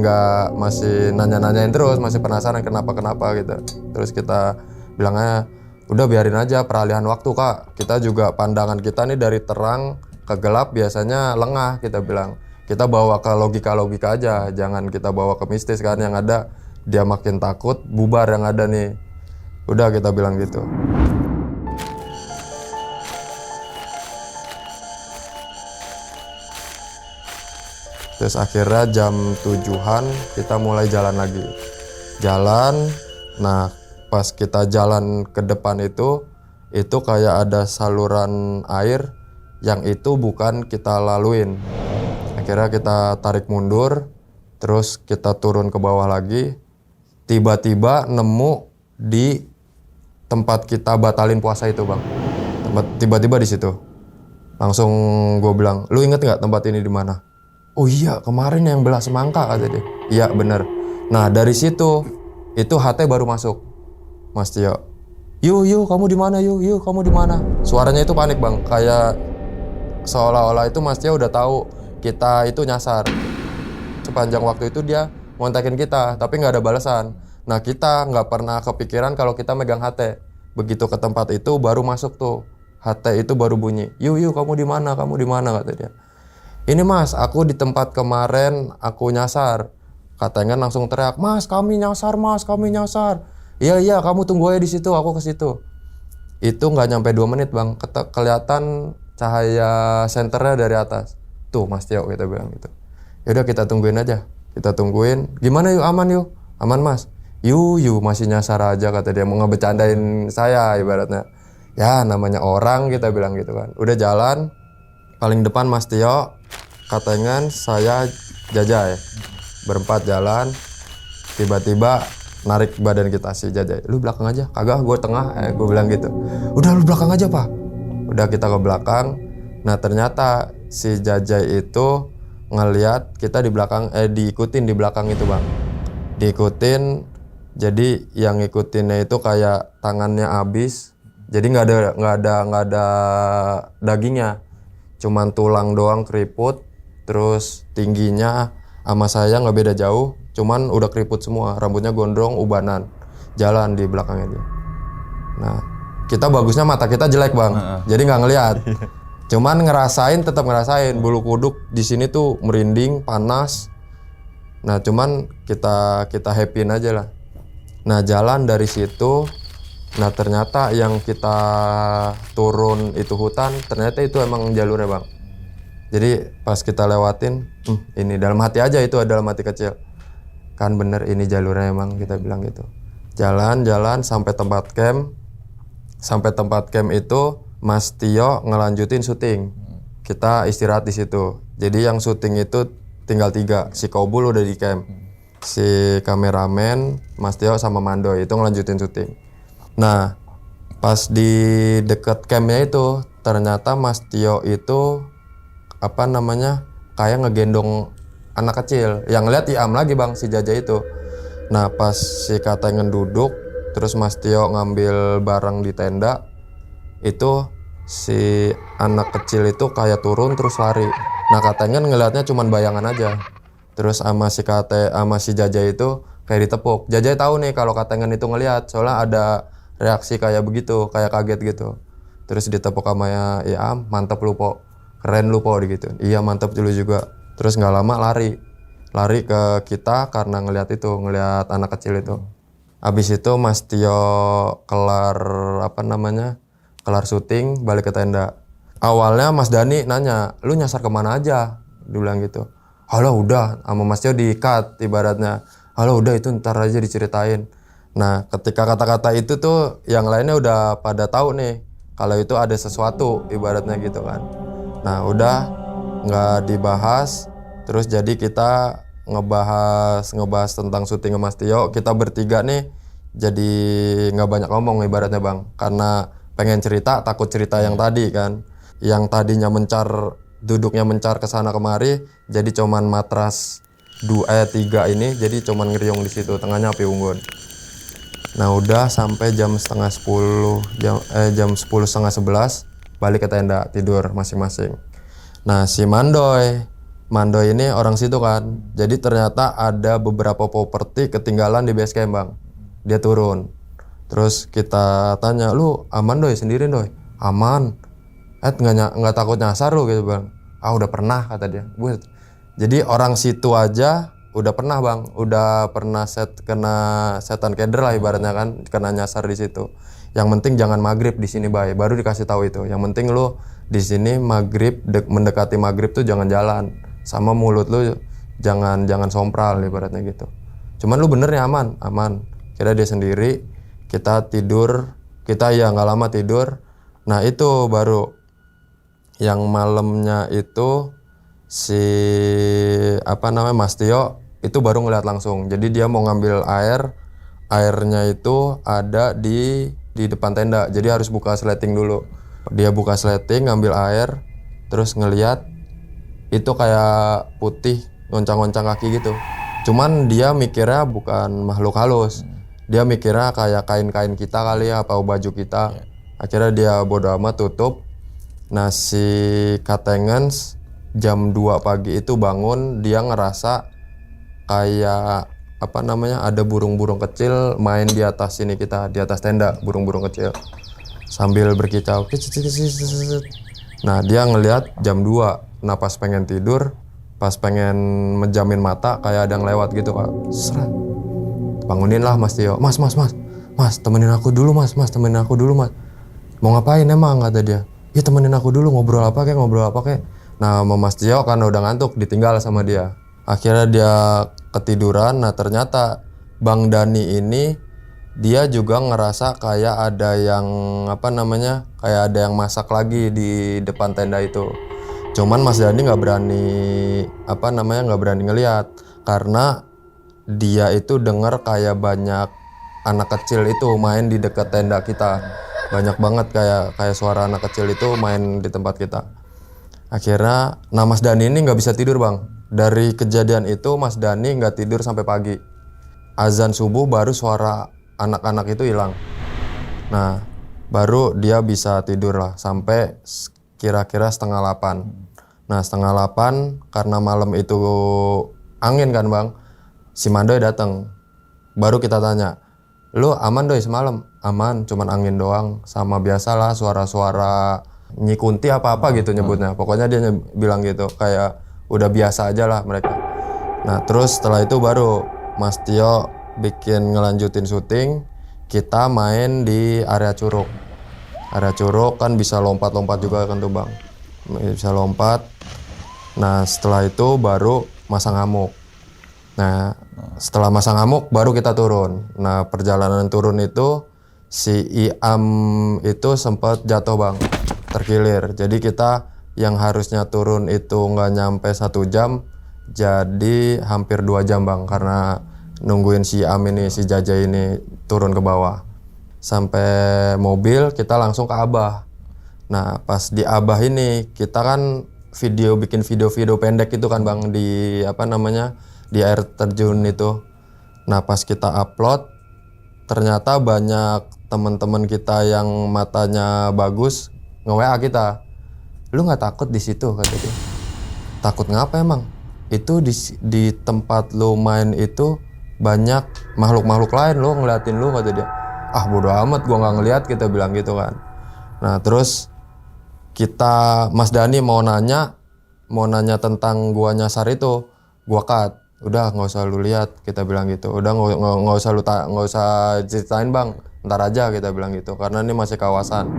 nanya-nanyain terus, masih penasaran kenapa gitu. Terus kita bilangnya udah biarin aja, peralihan waktu kak. Kita juga pandangan kita nih dari terang ke gelap biasanya lengah, kita bilang. Kita bawa ke logika aja, jangan kita bawa ke mistis kan, yang ada dia makin takut, bubar yang ada nih. Udah kita bilang gitu. Terus akhirnya jam 7-an kita mulai jalan lagi. Jalan, nah pas kita jalan ke depan itu kayak ada saluran air yang itu bukan kita laluin. Akhirnya kita tarik mundur, terus kita turun ke bawah lagi. Tiba-tiba nemu di tempat kita batalin puasa itu bang. Tiba-tiba di situ. Langsung gue bilang, lu inget nggak tempat ini di mana? Oh iya, kemarin yang belah semangka kata dia. Iya bener. Nah dari situ itu HT baru masuk. Mas Tio, yuk kamu di mana? Yuk kamu di mana? Suaranya itu panik bang, kayak seolah-olah itu Mas Tio udah tahu kita itu nyasar. Sepanjang waktu itu dia ngontakin kita, tapi nggak ada balasan. Nah kita nggak pernah kepikiran kalau kita megang HT. Begitu ke tempat itu baru masuk tuh HT itu baru bunyi. Yuk kamu di mana? Kamu di mana kata dia. Ini mas, aku di tempat kemarin aku nyasar. Katanya langsung teriak, mas kami nyasar. Iya kamu tunggu aja di situ, aku ke situ. Itu nggak nyampe 2 menit bang, kelihatan cahaya senternya dari atas. Tuh mas Tio kita bilang gitu. Yaudah kita tungguin aja, kita tungguin. Gimana yuk, aman mas. Yuk masih nyasar aja kata dia, mau ngebecandain saya ibaratnya. Ya namanya orang kita bilang gitu kan. Udah jalan, paling depan mas Tio, katanya saya Jajai. Berempat jalan, tiba-tiba narik badan kita si Jajai. Lu belakang aja, kagak gue tengah, gue bilang gitu. Udah lu belakang aja pak. Udah kita ke belakang. Nah ternyata si Jajai itu ngeliat kita di belakang, diikutin di belakang itu bang. Diikutin, jadi yang ngikutinnya itu kayak tangannya habis. Jadi nggak ada dagingnya, cuman tulang doang keriput. Terus tingginya sama saya nggak beda jauh, cuman udah keriput semua, rambutnya gondrong, ubanan, jalan di belakangnya dia. Nah kita bagusnya mata kita jelek bang, jadi nggak ngelihat. Cuman tetap ngerasain bulu kuduk di sini tuh merinding, panas. Nah cuman kita happyin aja lah. Nah jalan dari situ. Nah ternyata yang kita turun itu hutan, ternyata itu emang jalurnya bang. Jadi pas kita lewatin, ini dalam hati aja, itu dalam hati kecil. Kan bener ini jalurnya emang, kita bilang gitu. Jalan sampai tempat camp. Sampai tempat camp itu Mas Tio ngelanjutin syuting. Kita istirahat di situ. Jadi yang syuting itu tinggal 3. Si Kobul udah di camp. Si kameramen, Mas Tio sama Mandoy itu ngelanjutin syuting. Nah, pas di deket campnya itu ternyata Mas Tio itu kayak ngegendong anak kecil. Yang lihat Iam lagi bang, si Jajai itu. Nah pas si katanya duduk, terus Mas Tio ngambil barang di tenda, itu si anak kecil itu kayak turun terus lari. Nah katanya ngelihatnya cuman bayangan aja. Terus sama si Jajai itu kayak ditepuk. Jajai tahu nih kalau katanya itu ngelihat, soalnya ada reaksi kayak begitu, kayak kaget gitu. Terus ditepuk sama Iam, mantep lu po, keren lu po gitu. Iya mantep dulu juga. Terus nggak lama lari ke kita karena ngelihat anak kecil itu. Habis itu Mas Tio kelar syuting, balik ke tenda. Awalnya Mas Dani nanya, lu nyasar kemana aja? Dia bilang gitu. Halo udah, sama Mas Tio di-cut ibaratnya. Halo udah, itu ntar aja diceritain. Nah ketika kata-kata itu tuh yang lainnya udah pada tahu nih kalau itu ada sesuatu ibaratnya gitu kan. Nah udah nggak dibahas, terus jadi kita ngebahas tentang syuting Mas Tio. Kita bertiga nih jadi nggak banyak ngomong ibaratnya bang, karena pengen cerita, takut cerita yang tadi kan, yang tadinya duduknya mencar kesana kemari, jadi cuman matras 3 ini, jadi cuman ngeriung di situ, tengahnya api unggun. Nah udah sampai jam 10:30, jam 10 setengah 11 balik ke tenda tidur masing-masing. Nah si Mandoy ini orang situ kan, jadi ternyata ada beberapa properti ketinggalan di base camp bang. Dia turun, terus kita tanya, lu aman Doy, sendiri Doy? Aman. Nggak takut nyasar lu gitu bang? Ah udah pernah kata dia. Jadi orang situ aja udah pernah bang, udah pernah kena setan keder lah ibaratnya kan, kena nyasar di situ. Yang penting jangan maghrib di sini bay, baru dikasih tahu itu. Yang penting lu di sini maghrib mendekati maghrib tuh jangan jalan, sama mulut lu jangan sompral ibaratnya gitu. Cuman lu bener ya aman. Kira dia sendiri, kita tidur, kita ya nggak lama tidur. Nah itu baru yang malamnya itu si Mas Tio itu baru ngeliat langsung. Jadi dia mau ngambil airnya itu ada di depan tenda. Jadi harus buka sleting dulu. Dia buka sleting, ngambil air, terus ngeliat itu kayak putih ngoncang-ngoncang kaki gitu. Cuman dia mikirnya bukan makhluk halus. Dia mikirnya kayak kain-kain kita kali ya, apa baju kita. Akhirnya dia bodo amat tutup. Nah si Katengens jam 2 pagi itu bangun, dia ngerasa kayak ada burung-burung kecil main di atas sini kita, di atas tenda, burung-burung kecil sambil berkicau. Nah dia ngelihat jam 2. Nah pas pengen tidur, pas pengen menjamin mata kayak ada yang lewat gitu kak. Seret. Bangunin lah Mas Tio. Mas temenin aku dulu mas. Mau ngapain emang kata dia. Ya temenin aku dulu, ngobrol apa kek. Nah Mas Tio kan udah ngantuk, ditinggal sama dia. Akhirnya dia ketiduran. Nah ternyata Bang Dani ini dia juga ngerasa kayak ada yang kayak ada yang masak lagi di depan tenda itu. Cuman Mas Dani nggak berani ngelihat karena dia itu dengar kayak banyak anak kecil itu main di dekat tenda kita. Banyak banget kayak suara anak kecil itu main di tempat kita. Akhirnya, Mas Dani ini nggak bisa tidur bang. Dari kejadian itu Mas Dani nggak tidur sampai pagi. Azan subuh baru suara anak-anak itu hilang. Nah, baru dia bisa tidur lah sampai kira-kira 7:30. Nah 7:30 karena malam itu angin kan bang. Si Mandoy datang. Baru kita tanya, lu aman Doy semalam? Aman, cuman angin doang. Sama biasalah suara-suara nyikunti apa-apa gitu nyebutnya. Pokoknya dia bilang gitu, kayak udah biasa aja lah mereka. Nah terus setelah itu baru Mas Tio bikin ngelanjutin syuting. Kita main di area curug. Area curug kan bisa lompat-lompat juga kan tuh bang. Bisa lompat. Nah setelah itu baru masang hamuk. Nah setelah masang hamuk baru kita turun. Nah perjalanan turun itu si Iam itu sempat jatuh bang, terkilir. Jadi kita yang harusnya turun itu nggak nyampe 1 jam, jadi hampir 2 jam bang, karena nungguin si Iam ini, si Jaja ini turun ke bawah. Sampai mobil kita langsung ke Abah. Nah pas di Abah ini kita kan bikin video pendek itu kan bang di di air terjun itu. Nah pas kita upload ternyata banyak teman-teman kita yang matanya bagus nge-WA kita. Lu nggak takut di situ kata dia. Takut ngapa emang? Itu di tempat lu main itu banyak makhluk-makhluk lain, lu ngeliatin lu kata dia. Ah bodo amat gua nggak ngeliat, kita bilang gitu kan. Nah terus Mas Dani mau nanya tentang gua nyasar itu, gua cut. Udah nggak usah lu lihat, kita bilang gitu. Udah nggak usah ceritain bang, ntar aja kita bilang gitu, karena ini masih kawasan.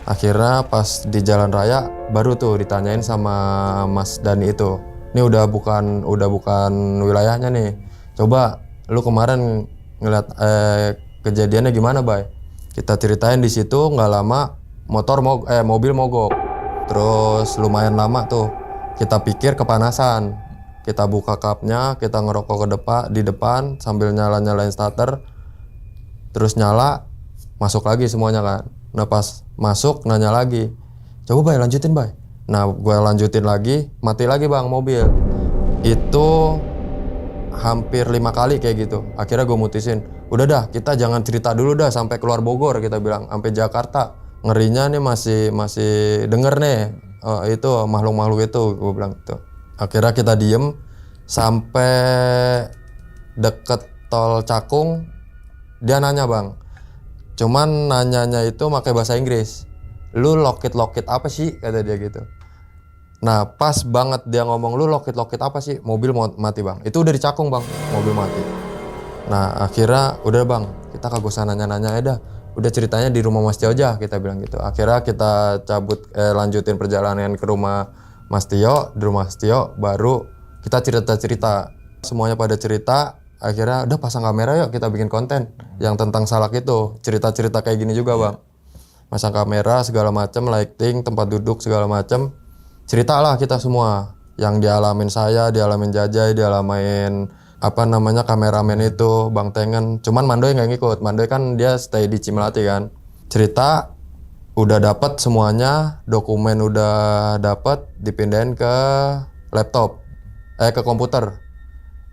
Akhirnya pas di jalan raya baru tuh ditanyain sama Mas Dani itu, ini udah bukan wilayahnya nih. Coba lu kemarin ngeliat kejadiannya gimana bay? Kita ceritain di situ, nggak lama mobil mogok. Terus lumayan lama tuh. Kita pikir kepanasan. Kita buka kapnya, kita ngerokok di depan sambil nyalain starter. Terus nyala, masuk lagi semuanya kan. Nah pas masuk nanya lagi, coba bay lanjutin bay. Nah gue lanjutin lagi, mati lagi bang mobil. Itu hampir 5 kali kayak gitu. Akhirnya gue mutusin, udah dah kita jangan cerita dulu dah sampai keluar Bogor, kita bilang sampai Jakarta. Ngerinya nih masih denger nih itu makhluk-makhluk itu, gue bilang gitu. Akhirnya kita diem sampai deket tol Cakung. Dia nanya bang, cuman nanyanya itu pakai bahasa Inggris. Lu lokit apa sih, kata dia gitu. Nah pas banget dia ngomong lu lokit apa sih, mobil mati bang. Itu udah di Cakung bang, mobil mati. Nah akhirnya udah bang, kita kagak usah nanya-nanya dah, udah ceritanya di rumah Mas Tio aja, kita bilang gitu. Akhirnya kita lanjutin perjalanan ke rumah Mas Tio. Di rumah Mas Tio baru kita cerita semuanya pada cerita. Akhirnya udah pasang kamera yuk kita bikin konten yang tentang salak itu, cerita kayak gini juga bang. Pasang kamera segala macam, lighting, tempat duduk segala macam. Ceritalah kita semua yang dialamin saya, dialamin Jajai, dialamin kameramen itu Bang Tengen. Cuman Mandoy nggak ngikut. Mandoy kan dia stay di Cimelati kan. Cerita udah dapat semuanya, dokumen udah dapat, dipindahin ke laptop, ke komputer.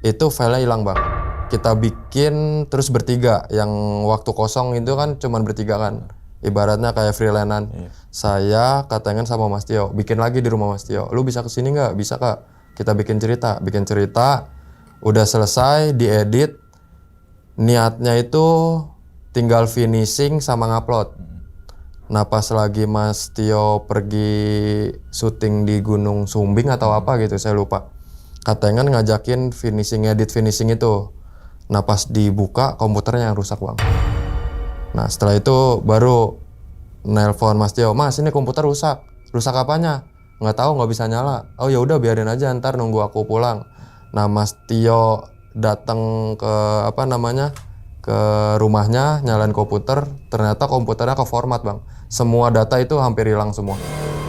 Itu filenya hilang bang. Kita bikin terus bertiga. Yang waktu kosong itu kan cuman bertiga kan. Ibaratnya kayak freelance-an. Saya, Kak Tengen sama Mas Tio bikin lagi di rumah Mas Tio. Lu bisa kesini nggak? Bisa kak. Kita bikin cerita. Udah selesai, diedit. Niatnya itu tinggal finishing sama ngupload. Nah pas lagi Mas Tio pergi syuting di Gunung Sumbing atau apa gitu, saya lupa. Kak Tengen ngajakin edit finishing itu. Nah pas dibuka komputernya yang rusak bang. Nah setelah itu baru nelpon Mas Tio, Mas ini komputer rusak apanya? Nggak tahu, nggak bisa nyala. Oh ya udah biarin aja, ntar nunggu aku pulang. Nah Mas Tio datang ke ke rumahnya, nyalain komputer, ternyata komputernya ke format bang. Semua data itu hampir hilang semua.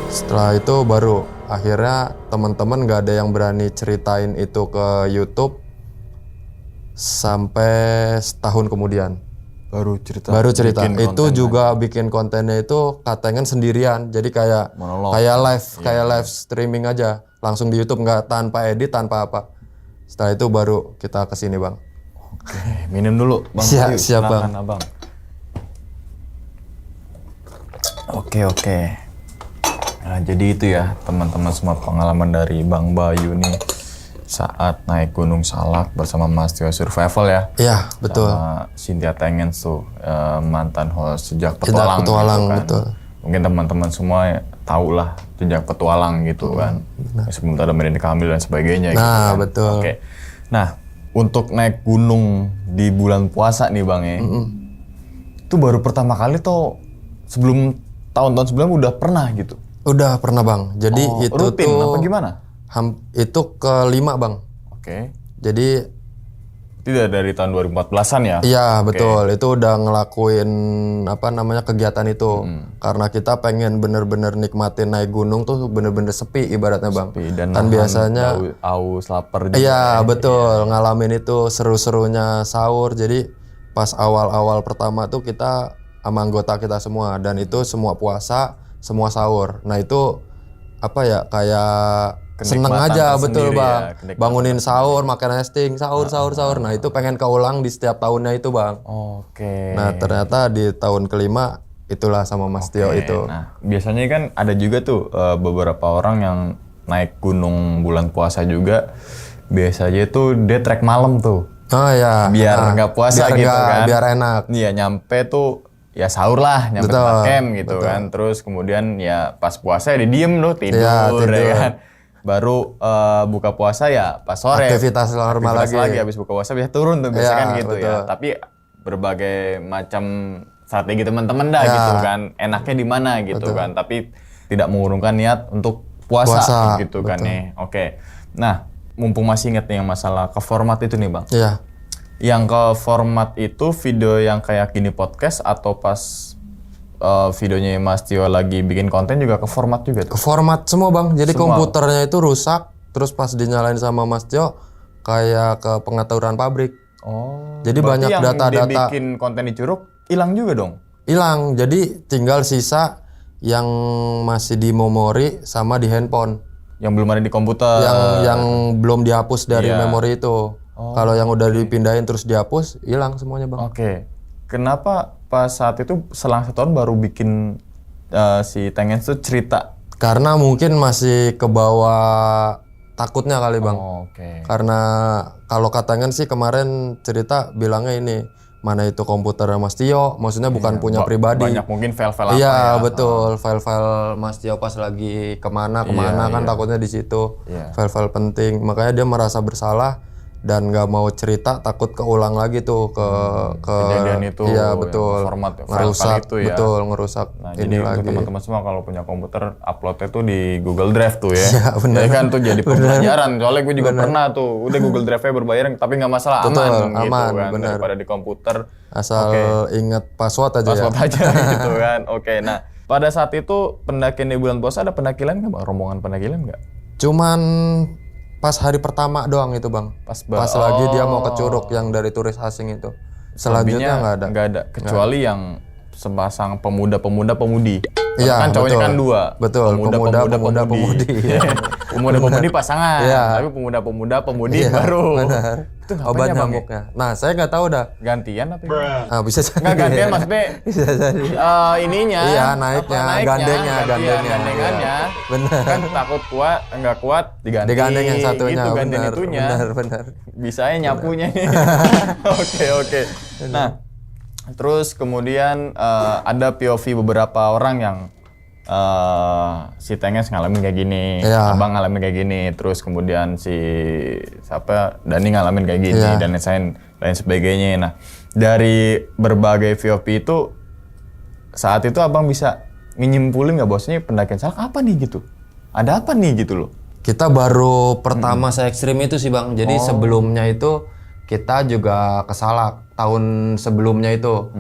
Setelah itu baru akhirnya teman-teman nggak ada yang berani ceritain itu ke YouTube sampai setahun kemudian. Baru cerita. Itu juga bikin kontennya itu Kak Tengen sendirian. Jadi kayak live streaming aja. Langsung di YouTube, nggak tanpa edit, tanpa apa. Setelah itu baru kita kesini bang. Oke, minum dulu bang. Siap bang. Abang. Oke. Nah jadi itu ya teman-teman semua pengalaman dari Bang Bayu nih saat naik Gunung Salak bersama Mas Tio Survival ya. Iya betul. Sama Cynthia Tengen tuh mantan host Jejak Petualang gitu kan. Betul. Mungkin teman-teman semua tahu lah Jejak Petualang gitu kan. Sebelum ada Medan Kamil dan sebagainya. Nah gitu kan. betul. Oke. Nah untuk naik gunung di bulan puasa nih bang ya. Itu baru pertama kali tuh sebelum tahun-tahun sebelumnya udah pernah gitu? Udah pernah bang. Jadi itu rutin tuh apa gimana? Itu kelima bang. Oke. Jadi tidak dari tahun 2014-an ya? Iya betul. Itu udah ngelakuin kegiatan itu. Karena kita pengen bener-bener nikmatin naik gunung tuh bener-bener sepi ibaratnya bang. Sepi dan kan biasanya aus lapar juga. Iya betul. Ngalamin itu seru-serunya sahur. Jadi pas awal-awal pertama tuh kita sama anggota kita semua. Dan itu semua puasa, semua sahur. Nah itu kayak seneng aja betul bang. Ya, bangunin sahur, makan nesting, sahur. Nah itu pengen keulang di setiap tahunnya itu bang. Oke. Nah ternyata di tahun kelima itulah sama Mas Tio itu. Nah biasanya kan ada juga tuh beberapa orang yang naik gunung bulan puasa juga. Biasanya tuh dia trek malam tuh. Oh ya. Biar nggak puasa gitu kan. Biar enak. Iya nyampe tuh ya sahur lah, nyampe tempat camp gitu kan. Terus kemudian ya pas puasa ya diem loh tidur. Ya kan. Baru buka puasa ya pas sore. Aktivitas normal lagi. Habis buka puasa biasa turun tuh biasanya kan gitu ya. Tapi berbagai macam strategi teman-teman dah gitu kan. Enaknya di mana gitu kan. Tapi tidak mengurungkan niat untuk puasa gitu kan nih. Oke. Nah, mumpung masih inget nih yang masalah ke format itu nih, Bang. Iya. Yang ke format itu video yang kayak gini podcast atau pas videonya Mas Tio lagi bikin konten juga ke format juga tuh? Ke format semua bang, jadi semua. Komputernya itu rusak, terus pas dinyalain sama Mas Tio kayak ke pengaturan pabrik. Oh. Jadi banyak data-data. Yang dia bikin konten di Curug hilang juga dong? Hilang, jadi tinggal sisa yang masih di memori sama di handphone. Yang belum ada di komputer. Yang belum dihapus dari memori itu. Kalau yang udah dipindahin terus dihapus, hilang semuanya bang. Oke. Kenapa pas saat itu selang 1 tahun baru bikin si Tengens tuh cerita? Karena mungkin masih ke bawah takutnya kali bang. Oke. Karena kalau katanya sih kemarin cerita bilangnya ini, mana itu komputer Mas Tio, maksudnya bukan punya pribadi. Banyak mungkin file-file apa ya. Iya betul, file-file Mas Tio pas lagi kemana kan takutnya di situ. File-file penting, makanya dia merasa bersalah dan nggak mau cerita, takut keulang lagi tuh ke kejadian itu. Iya betul, format ngerusak itu ya. Betul, ngerusak Nah, ini jadi lagi. untuk teman-teman semua kalau punya komputer, uploadnya tuh di Google Drive tuh ya. Iya, bener. Ya kan tuh jadi pembelajaran. Soalnya gue juga pernah tuh, udah Google Drive-nya berbayar tapi nggak masalah, Betul, aman gitu aman, kan. bener. Daripada di komputer. Asal inget password aja Password ya. aja gitu kan. Oke, nah pada saat itu pendakian di bulan puasa ada pendakian nggak bang? Rombongan pendakian nggak? Cuman pas hari pertama doang itu bang. Pas lagi dia mau ke Curug yang dari turis asing itu. Selanjutnya nggak ada. Nggak ada, kecuali yang sepasang pemuda-pemudi. Iya, Kan cowoknya betul. kan 2. Betul, pemuda-pemudi. Iya. Pemuda-pemudi pasangan, Iya. tapi pemuda-pemuda pemudi Iya, baru. benar. Itu ngapain Obat ya, Bang, ya? nyamuknya. Nah saya nggak tahu dah. Gantian apa ya? Bisa jadi. Nggak gantian maksudnya Bisa jadi. ininya. Iya, naiknya, gandengannya. Gandengannya. Iya, benar. Kan takut kuat, nggak kuat diganti. Digandeng yang satunya. Gitu, gantian Benar, itunya. benar. Bisanya nyapunya nih. Oke. Nah, terus kemudian ada POV beberapa orang yang si Tengens ngalamin kayak gini, Iya. Abang ngalamin kayak gini, terus kemudian si Dani ngalamin kayak gini Iya. dan lain sebagainya. Nah, dari berbagai POV itu saat itu Abang bisa nyimpulin nggak bosnya pendakian Salak apa nih gitu? Ada apa nih gitu loh? Kita baru pertama se ekstrim itu sih bang. Jadi sebelumnya itu kita juga ke Salak. Tahun sebelumnya itu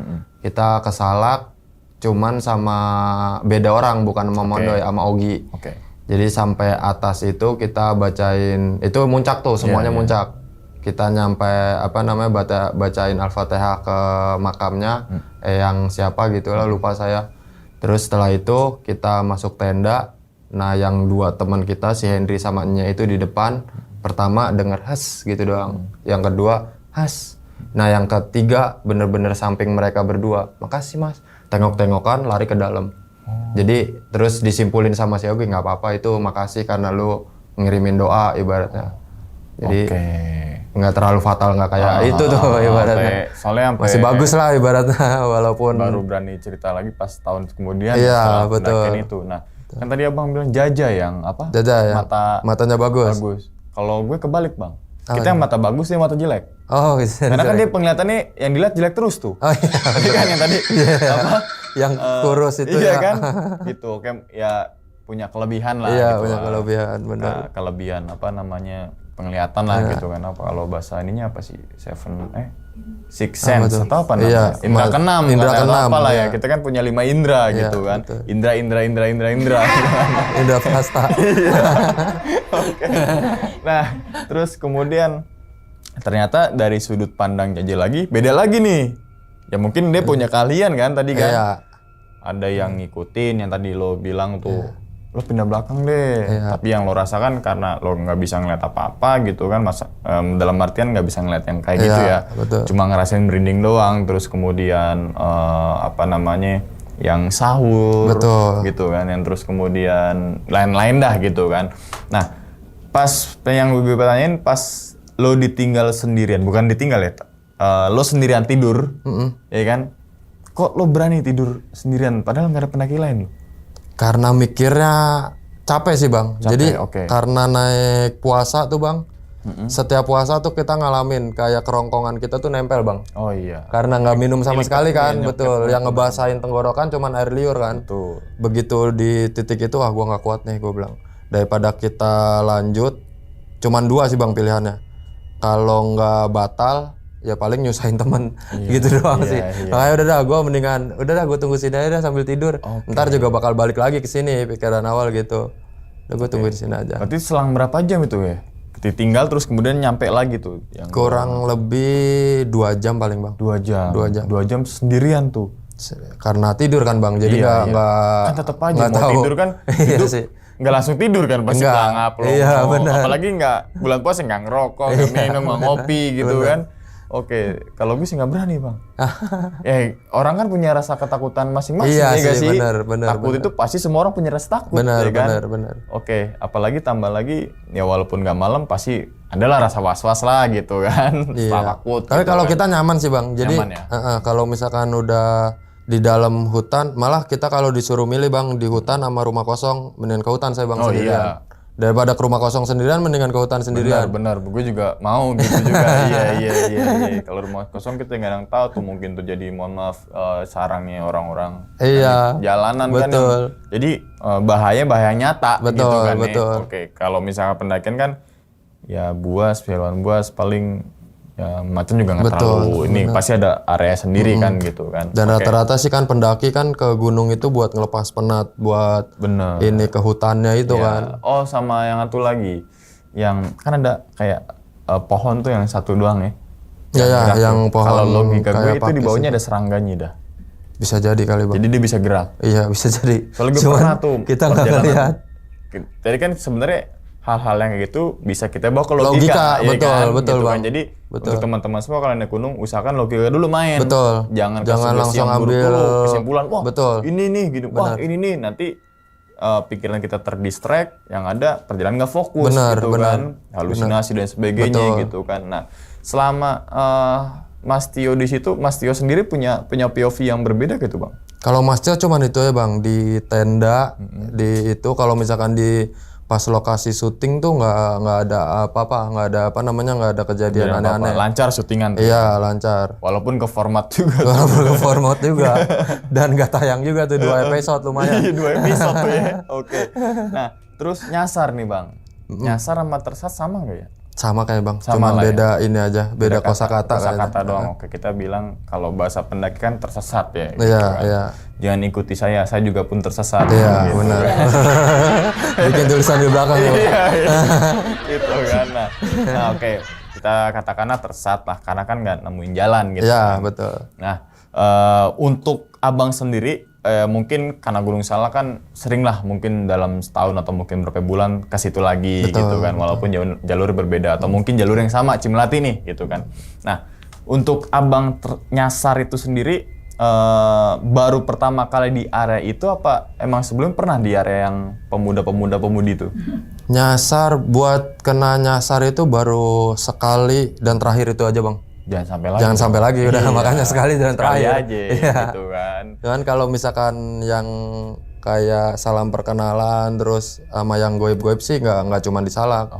kita ke Salak, cuman sama beda orang, bukan sama Mondoy, sama Ogi. Oke. Jadi sampai atas itu kita bacain, itu muncak tuh semuanya muncak. Kita nyampe bacain Al-Fatihah ke makamnya, yang siapa gitu lah lupa saya. Terus setelah itu kita masuk tenda. Nah yang 2 teman kita si Henry sama Nya itu di depan. Pertama denger has gitu doang. Yang kedua has. Nah yang ketiga bener-bener samping mereka berdua. Makasih mas. Tengok-tengokan lari ke dalam. Jadi terus disimpulin sama si Ogi, nggak apa-apa itu makasih karena lu ngirimin doa ibaratnya. Jadi nggak terlalu fatal, nggak kayak itu tuh ibaratnya. Soalnya masih bagus lah ibaratnya walaupun baru berani cerita lagi pas tahun kemudian Iya, setelah betul. pendakian itu. Nah, kan tadi Abang bilang Jaja yang apa? Jaja ya. Matanya bagus. Kalau gue kebalik, Bang. Kita yang mata bagus, dia mata jelek. Oh, gitu. Karena kan dia penglihatannya yang dilihat jelek terus tuh. Oh iya. Iya kan yang tadi apa? Yang kurus itu iya ya. kan? Gitu. Kayak ya punya kelebihan lah Iya, gitu punya lah. kelebihan benar. Nah, kelebihan apa namanya? Penglihatan lah gitu kan. Apa kalau bahasa ininya apa sih? Six sense atau apa namanya? Iya, Indra keenam, indra atau keenam, apa lah ya. iya. Kita kan punya 5 indra Iya, gitu kan. betul. Indra. Indah Prasta. Oke. Nah, terus kemudian ternyata dari sudut pandang Jaja lagi beda lagi nih. Ya mungkin dia punya keahlian kan tadi kan. Iya. Ada yang ngikutin yang tadi lo bilang tuh. Lo pindah belakang deh. Tapi yang lo rasakan karena lo nggak bisa ngeliat apa-apa gitu kan. Dalam artian nggak bisa ngeliat yang kayak gitu ya. Betul. Cuma ngerasain merinding doang. Terus kemudian yang sahur. Betul. Gitu kan. Yang terus kemudian lain-lain dah gitu kan. Nah, pas yang gue tanyain pas lo ditinggal sendirian, bukan ditinggal ya, lo sendirian tidur, ya kan? Kok lo berani tidur sendirian, padahal nggak ada pendaki lain lo? Karena mikirnya capek sih bang. Jadi karena naik puasa tuh bang, setiap puasa tuh kita ngalamin kayak kerongkongan kita tuh nempel bang. Oh iya. Karena nggak minum sama sekali kan, betul. Yang ngebasahin tenggorokan cuman air liur kan. Betul. Begitu di titik itu, gue nggak kuat nih, gue bilang. Daripada kita lanjut, cuman 2 sih bang pilihannya. Kalau nggak batal, ya paling nyusahin temen, gitu doang sih. Makanya udah dah, gue tunggu sini aja dah sambil tidur. Ntar juga bakal balik lagi ke sini, pikiran awal gitu. Udah gue tunggu di sini aja. Berarti selang berapa jam itu ya? Ditinggal terus kemudian nyampe lagi tuh? Kurang lebih 2 jam paling bang. 2 jam. 2 jam. 2 jam sendirian tuh. Karena tidur kan bang, jadi nggak Kan tetep aja mau tahu. tidur kan. Iya Itu sih. nggak langsung tidur kan, pasti Nggak. pelangap loh. Iya, benar. Apalagi nggak bulan puasa nggak ngerokok, nggak minum, nggak ngopi gitu kan. Oke, kalau gue sih nggak berani bang. Orang kan punya rasa ketakutan masing-masing Iya ya nggak sih, sih? benar, Takut benar. itu pasti semua orang punya rasa takut, Benar, ya kan? benar. Oke, apalagi tambah lagi ya walaupun nggak malam pasti adalah rasa was-was lah gitu kan, rasa takut. Tapi gitu kalau kan. kita nyaman sih bang. Jadi Nyaman ya? kalau misalkan udah di dalam hutan, malah kita kalau disuruh milih bang di hutan sama rumah kosong, mendingan ke hutan saya bang Oh, sendirian. iya. Daripada ke rumah kosong sendirian, mendingan ke hutan sendirian. Benar, gue juga mau gitu juga. Iya. Kalau rumah kosong kita nggak ada yang tahu tuh, mungkin tuh jadi mohon maaf sarangnya orang-orang. Iya. Jalanan Betul. kan. Jadi bahaya nyata Betul, gitu kan. betul. Oke, kalau misalnya pendakian kan ya buas, hewan buas paling ya macan juga nggak Betul, terlalu. Ini pasti ada area sendiri kan gitu kan. Dan Oke. rata-rata sih kan pendaki kan ke gunung itu buat ngelepas penat, buat Bener. ini ke hutannya itu Ya. kan. Oh sama yang satu lagi, yang kan ada kayak pohon tuh yang satu doang ya. Ya, gerak yang tuh. pohon Kalau logika gue kayak itu di pakis bawahnya ada serangganya dah. Bisa jadi kali bang. Jadi dia bisa gerak. Iya bisa jadi. Soalnya gue Cuman pernah tuh kita nggak perjalanan. lihat. Tadi kan sebenarnya hal-hal yang kayak gitu bisa kita bawa ke logika, Logika, ya betul, kan? betul, Gitu kan. Bang. Jadi Betul. untuk teman-teman semua kalau naik gunung usahakan logika dulu main. Betul. Jangan Jangan kasih langsung yang buruk ambil dulu, kesimpulan. Wah, betul. ini nih gitu. Wah, ini nih nanti pikiran kita terdistract, yang ada perjalanan nggak fokus Benar, gitu benar. kan, halusinasi dan sebagainya Betul. gitu kan. Nah, selama Mas Tio di situ, Mas Tio sendiri punya POV yang berbeda gitu bang? Kalau Mas Tio cuman itu ya bang, di tenda, di itu kalau misalkan di pas lokasi syuting tuh nggak ada apa-apa, nggak ada apa namanya, nggak ada kejadian Apa-apa, aneh-aneh. lancar syutingan tuh. Iya lancar. Walaupun ke format juga. Walaupun format juga dan nggak tayang juga tuh 2 episode lumayan. Iya 2 episode tuh ya. Oke. Nah, terus nyasar nih bang. Nyasar sama tersesat sama nggak ya? Sama kayak bang, Sama cuman lah ya. beda ini aja, beda kosakata Kosakata kayaknya. doang. Oke, kita bilang kalau bahasa pendaki kan tersesat ya. gitu Iya kan. iya Jangan ikuti saya juga pun tersesat. iya gitu. benar. Bikin tulisan di belakang ya bang. Iya. Gitu kan. Nah, oke. Kita katakanlah tersesat lah karena kan nggak nemuin jalan gitu. Iya kan. betul. Nah, untuk abang sendiri, mungkin karena Gunung Salak kan sering lah mungkin dalam setahun atau mungkin berapa bulan ke situ lagi gitu kan, walaupun jalur berbeda atau mungkin jalur yang sama Cimlati nih gitu kan. Nah, untuk abang nyasar itu sendiri baru pertama kali di area itu apa emang sebelum pernah di area yang pemudi itu? Nyasar buat kena nyasar itu baru sekali dan terakhir itu aja bang. Jangan sampai lagi udah makanya sekali dan sekali terakhir. aja Iya. gitu kan. Cuman kalau misalkan yang kayak salam perkenalan terus sama yang goib-goib sih nggak cuma di Salak.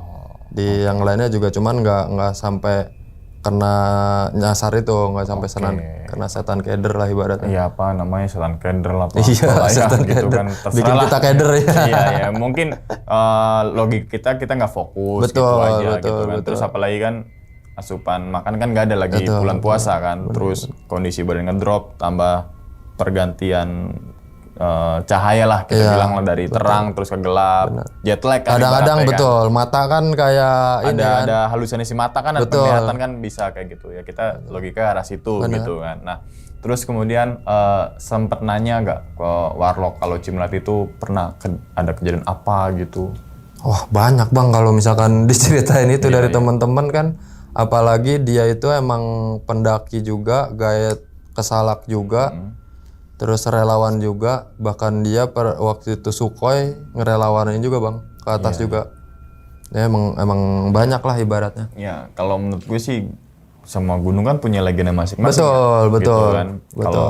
Di yang lainnya juga cuman nggak sampai kena nyasar itu, nggak sampai kena setan keder lah ibaratnya. Iya apa namanya setan keder lah apa Iya, apalah ya, setan gitu keder. kan Bikin terserah kita lah. keder ya. Iya ya mungkin logik kita nggak fokus Betul, gitu aja betul, gitu kan. betul. Terus apalagi kan asupan makan kan nggak ada lagi bulan puasa kan. Terus kondisi badan ngedrop tambah pergantian cahaya lah kita bilang lah dari terang terus ke gelap, jet lag kan Kadang-kadang ibaratnya betul, mata kan kayak kan. ini kan. Ada halusinasi mata kan, ada Betul. penglihatan kan bisa kayak gitu ya, kita logika arah situ gitu kan. Nah terus kemudian sempet nanya nggak ke Warlock kalau Cimlati itu pernah ada kejadian apa gitu? Wah banyak bang kalau misalkan diceritain itu dari teman-teman kan, apalagi dia itu emang pendaki juga, gaya kesalak juga, terus relawan juga, bahkan dia waktu itu Sukhoi ngerelawanin juga bang ke atas juga. Ya emang banyak lah ibaratnya. Ya kalau menurut gue sih semua gunung kan punya legenda masing-masing. Betul, ya, betul, Gitu kan. Kalau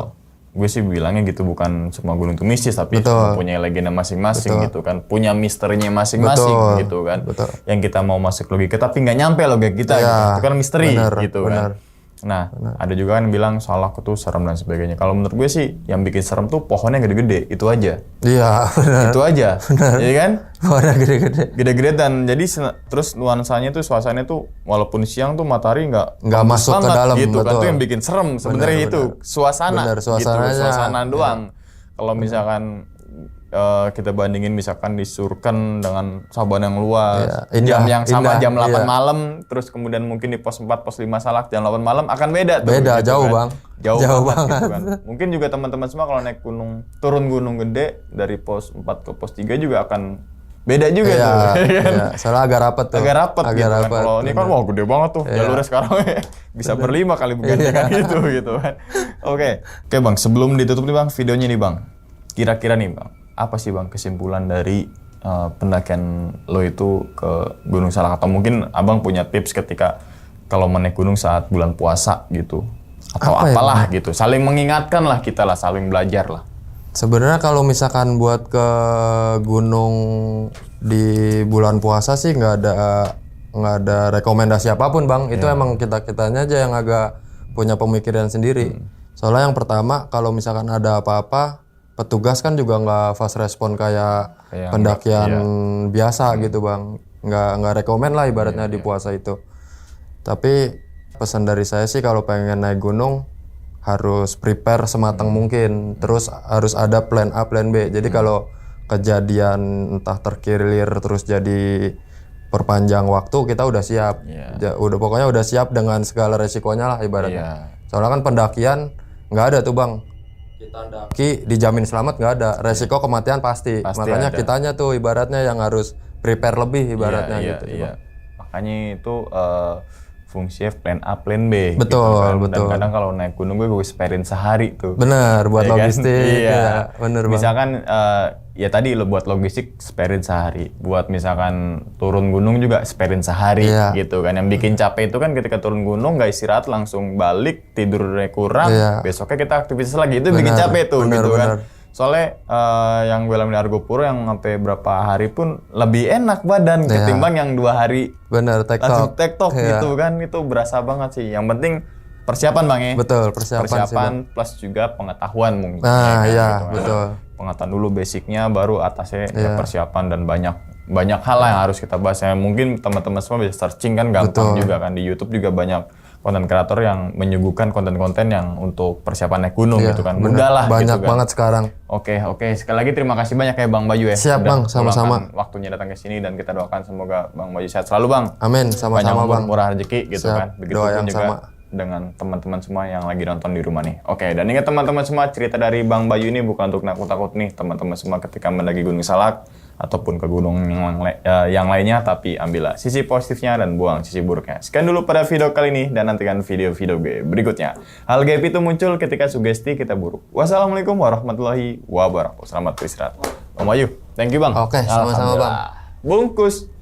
gue sih bilangnya gitu, bukan semua gunung itu mistis tapi semua punya legenda masing-masing gitu kan, punya misterinya masing-masing gitu kan. Yang kita mau masuk logika tapi nggak nyampe logika kita gitu. Itu kan misteri gitu kan. Nah, ada juga kan bilang Salak itu serem dan sebagainya. Kalau menurut gue sih yang bikin serem tuh pohonnya gede-gede, itu aja. Iya benar. Itu aja. Iya kan? Pohonnya gede-gede. Gede-gede dan jadi terus nuansanya tuh suasananya tuh walaupun siang tuh matahari nggak masuk ke dalam, gitu kan, betul. tuh yang bikin serem sebenarnya itu suasana. Benar, gitu, suasananya. suasana doang. Kalau misalkan kita bandingin misalkan di Surken dengan Saban yang luas, jam yang sama jam 8 malam, terus kemudian mungkin di pos 4, pos 5 Salak jam 8 malam akan beda tuh. Beda, gitu jauh kan. bang. Jauh banget. Gitu kan. Mungkin juga teman-teman semua kalau naik gunung, turun gunung gede dari pos 4 ke pos 3 juga akan beda juga Iya, tuh. iya. Soalnya agak rapat tuh. Agak rapat gitu kan. rapat, Kalau ini kan bener. wah gede banget tuh. Iya. Jalurnya sekarang bisa berlima kali bergantian gitu kan. Oke, Bang, sebelum ditutup nih Bang, videonya nih Bang. Kira-kira nih Bang, apa sih Bang kesimpulan dari pendakian lo itu ke Gunung Salak, atau mungkin Abang punya tips ketika kalau menaik gunung saat bulan puasa gitu, atau Apa ya, apalah gitu, saling mengingatkan lah kita lah, saling belajar lah. Sebenarnya kalau misalkan buat ke gunung di bulan puasa sih nggak ada rekomendasi apapun Bang. Itu emang kitanya aja yang agak punya pemikiran sendiri. Soalnya yang pertama kalau misalkan ada apa-apa, petugas kan juga nggak fast respon kayak pendakian biasa gitu Bang. Nggak rekomen lah ibaratnya di puasa itu. Tapi pesan dari saya sih kalau pengen naik gunung harus prepare sematang mungkin. Terus harus ada plan A, plan B. Jadi kalau kejadian entah terkilir terus jadi perpanjang waktu, kita udah siap. Pokoknya udah siap dengan segala resikonya lah ibaratnya. Soalnya kan pendakian nggak ada tuh Bang. Kita daki dijamin selamat nggak ada. Resiko kematian pasti. Makanya ada. kitanya tuh ibaratnya yang harus prepare lebih ibaratnya gitu. Iya. Makanya itu fungsinya plan A, plan B. Betul, gitu kan. betul. Dan kadang kalau naik gunung gue sparein sehari tuh. Bener, buat Ya kan? logistik. Iya. Ya, bener Bang. Misalkan ya tadi lo buat logistik sparein sehari. Buat misalkan turun gunung juga sparein sehari gitu kan. Yang bikin capek itu kan ketika turun gunung nggak istirahat langsung balik, tidurnya kurang, besoknya kita aktivitas lagi. Itu bikin capek tuh gitu kan. Soalnya yang gue alami di Argopuro yang sampai berapa hari pun lebih enak badan ketimbang yang 2 hari bener, langsung tektok gitu kan. Itu berasa banget sih. Yang penting persiapan Bang ya. Betul, persiapan sih Bang. Plus juga pengetahuan mungkin. Nah, gitu iya, kan. betul. Pengetahuan dulu basicnya, baru atasnya ya persiapan, dan banyak hal yang harus kita bahas. Ya, mungkin teman-teman semua bisa searching kan, gampang juga kan. Di YouTube juga banyak konten kreator yang menyuguhkan konten-konten yang untuk persiapan naik gunung gitu kan. Mudah lah banyak gitu kan. banget sekarang. Oke. Sekali lagi terima kasih banyak ya Bang Bayu ya. Siap Bang, sama-sama. Waktunya datang ke sini, dan kita doakan semoga Bang Bayu sehat selalu Bang. Amin, sama-sama Banyak Bang. murah rezeki gitu Siap, kan. Begitu doa pun yang juga sama. dengan teman-teman semua yang lagi nonton di rumah nih. Oke, dan ingat teman-teman semua, cerita dari Bang Bayu ini bukan untuk nakut-nakut nih teman-teman semua ketika mendaki Gunung Salak ataupun ke gunung yang lainnya, tapi ambillah sisi positifnya dan buang sisi buruknya. Sekian dulu pada video kali ini, dan nantikan video-video gue berikutnya. Hal gaib itu muncul ketika sugesti kita buruk. Wassalamualaikum warahmatullahi wabarakatuh. Selamat beristirahat. Bang Bayu, thank you Bang. Oke, sama-sama Bang. Bungkus.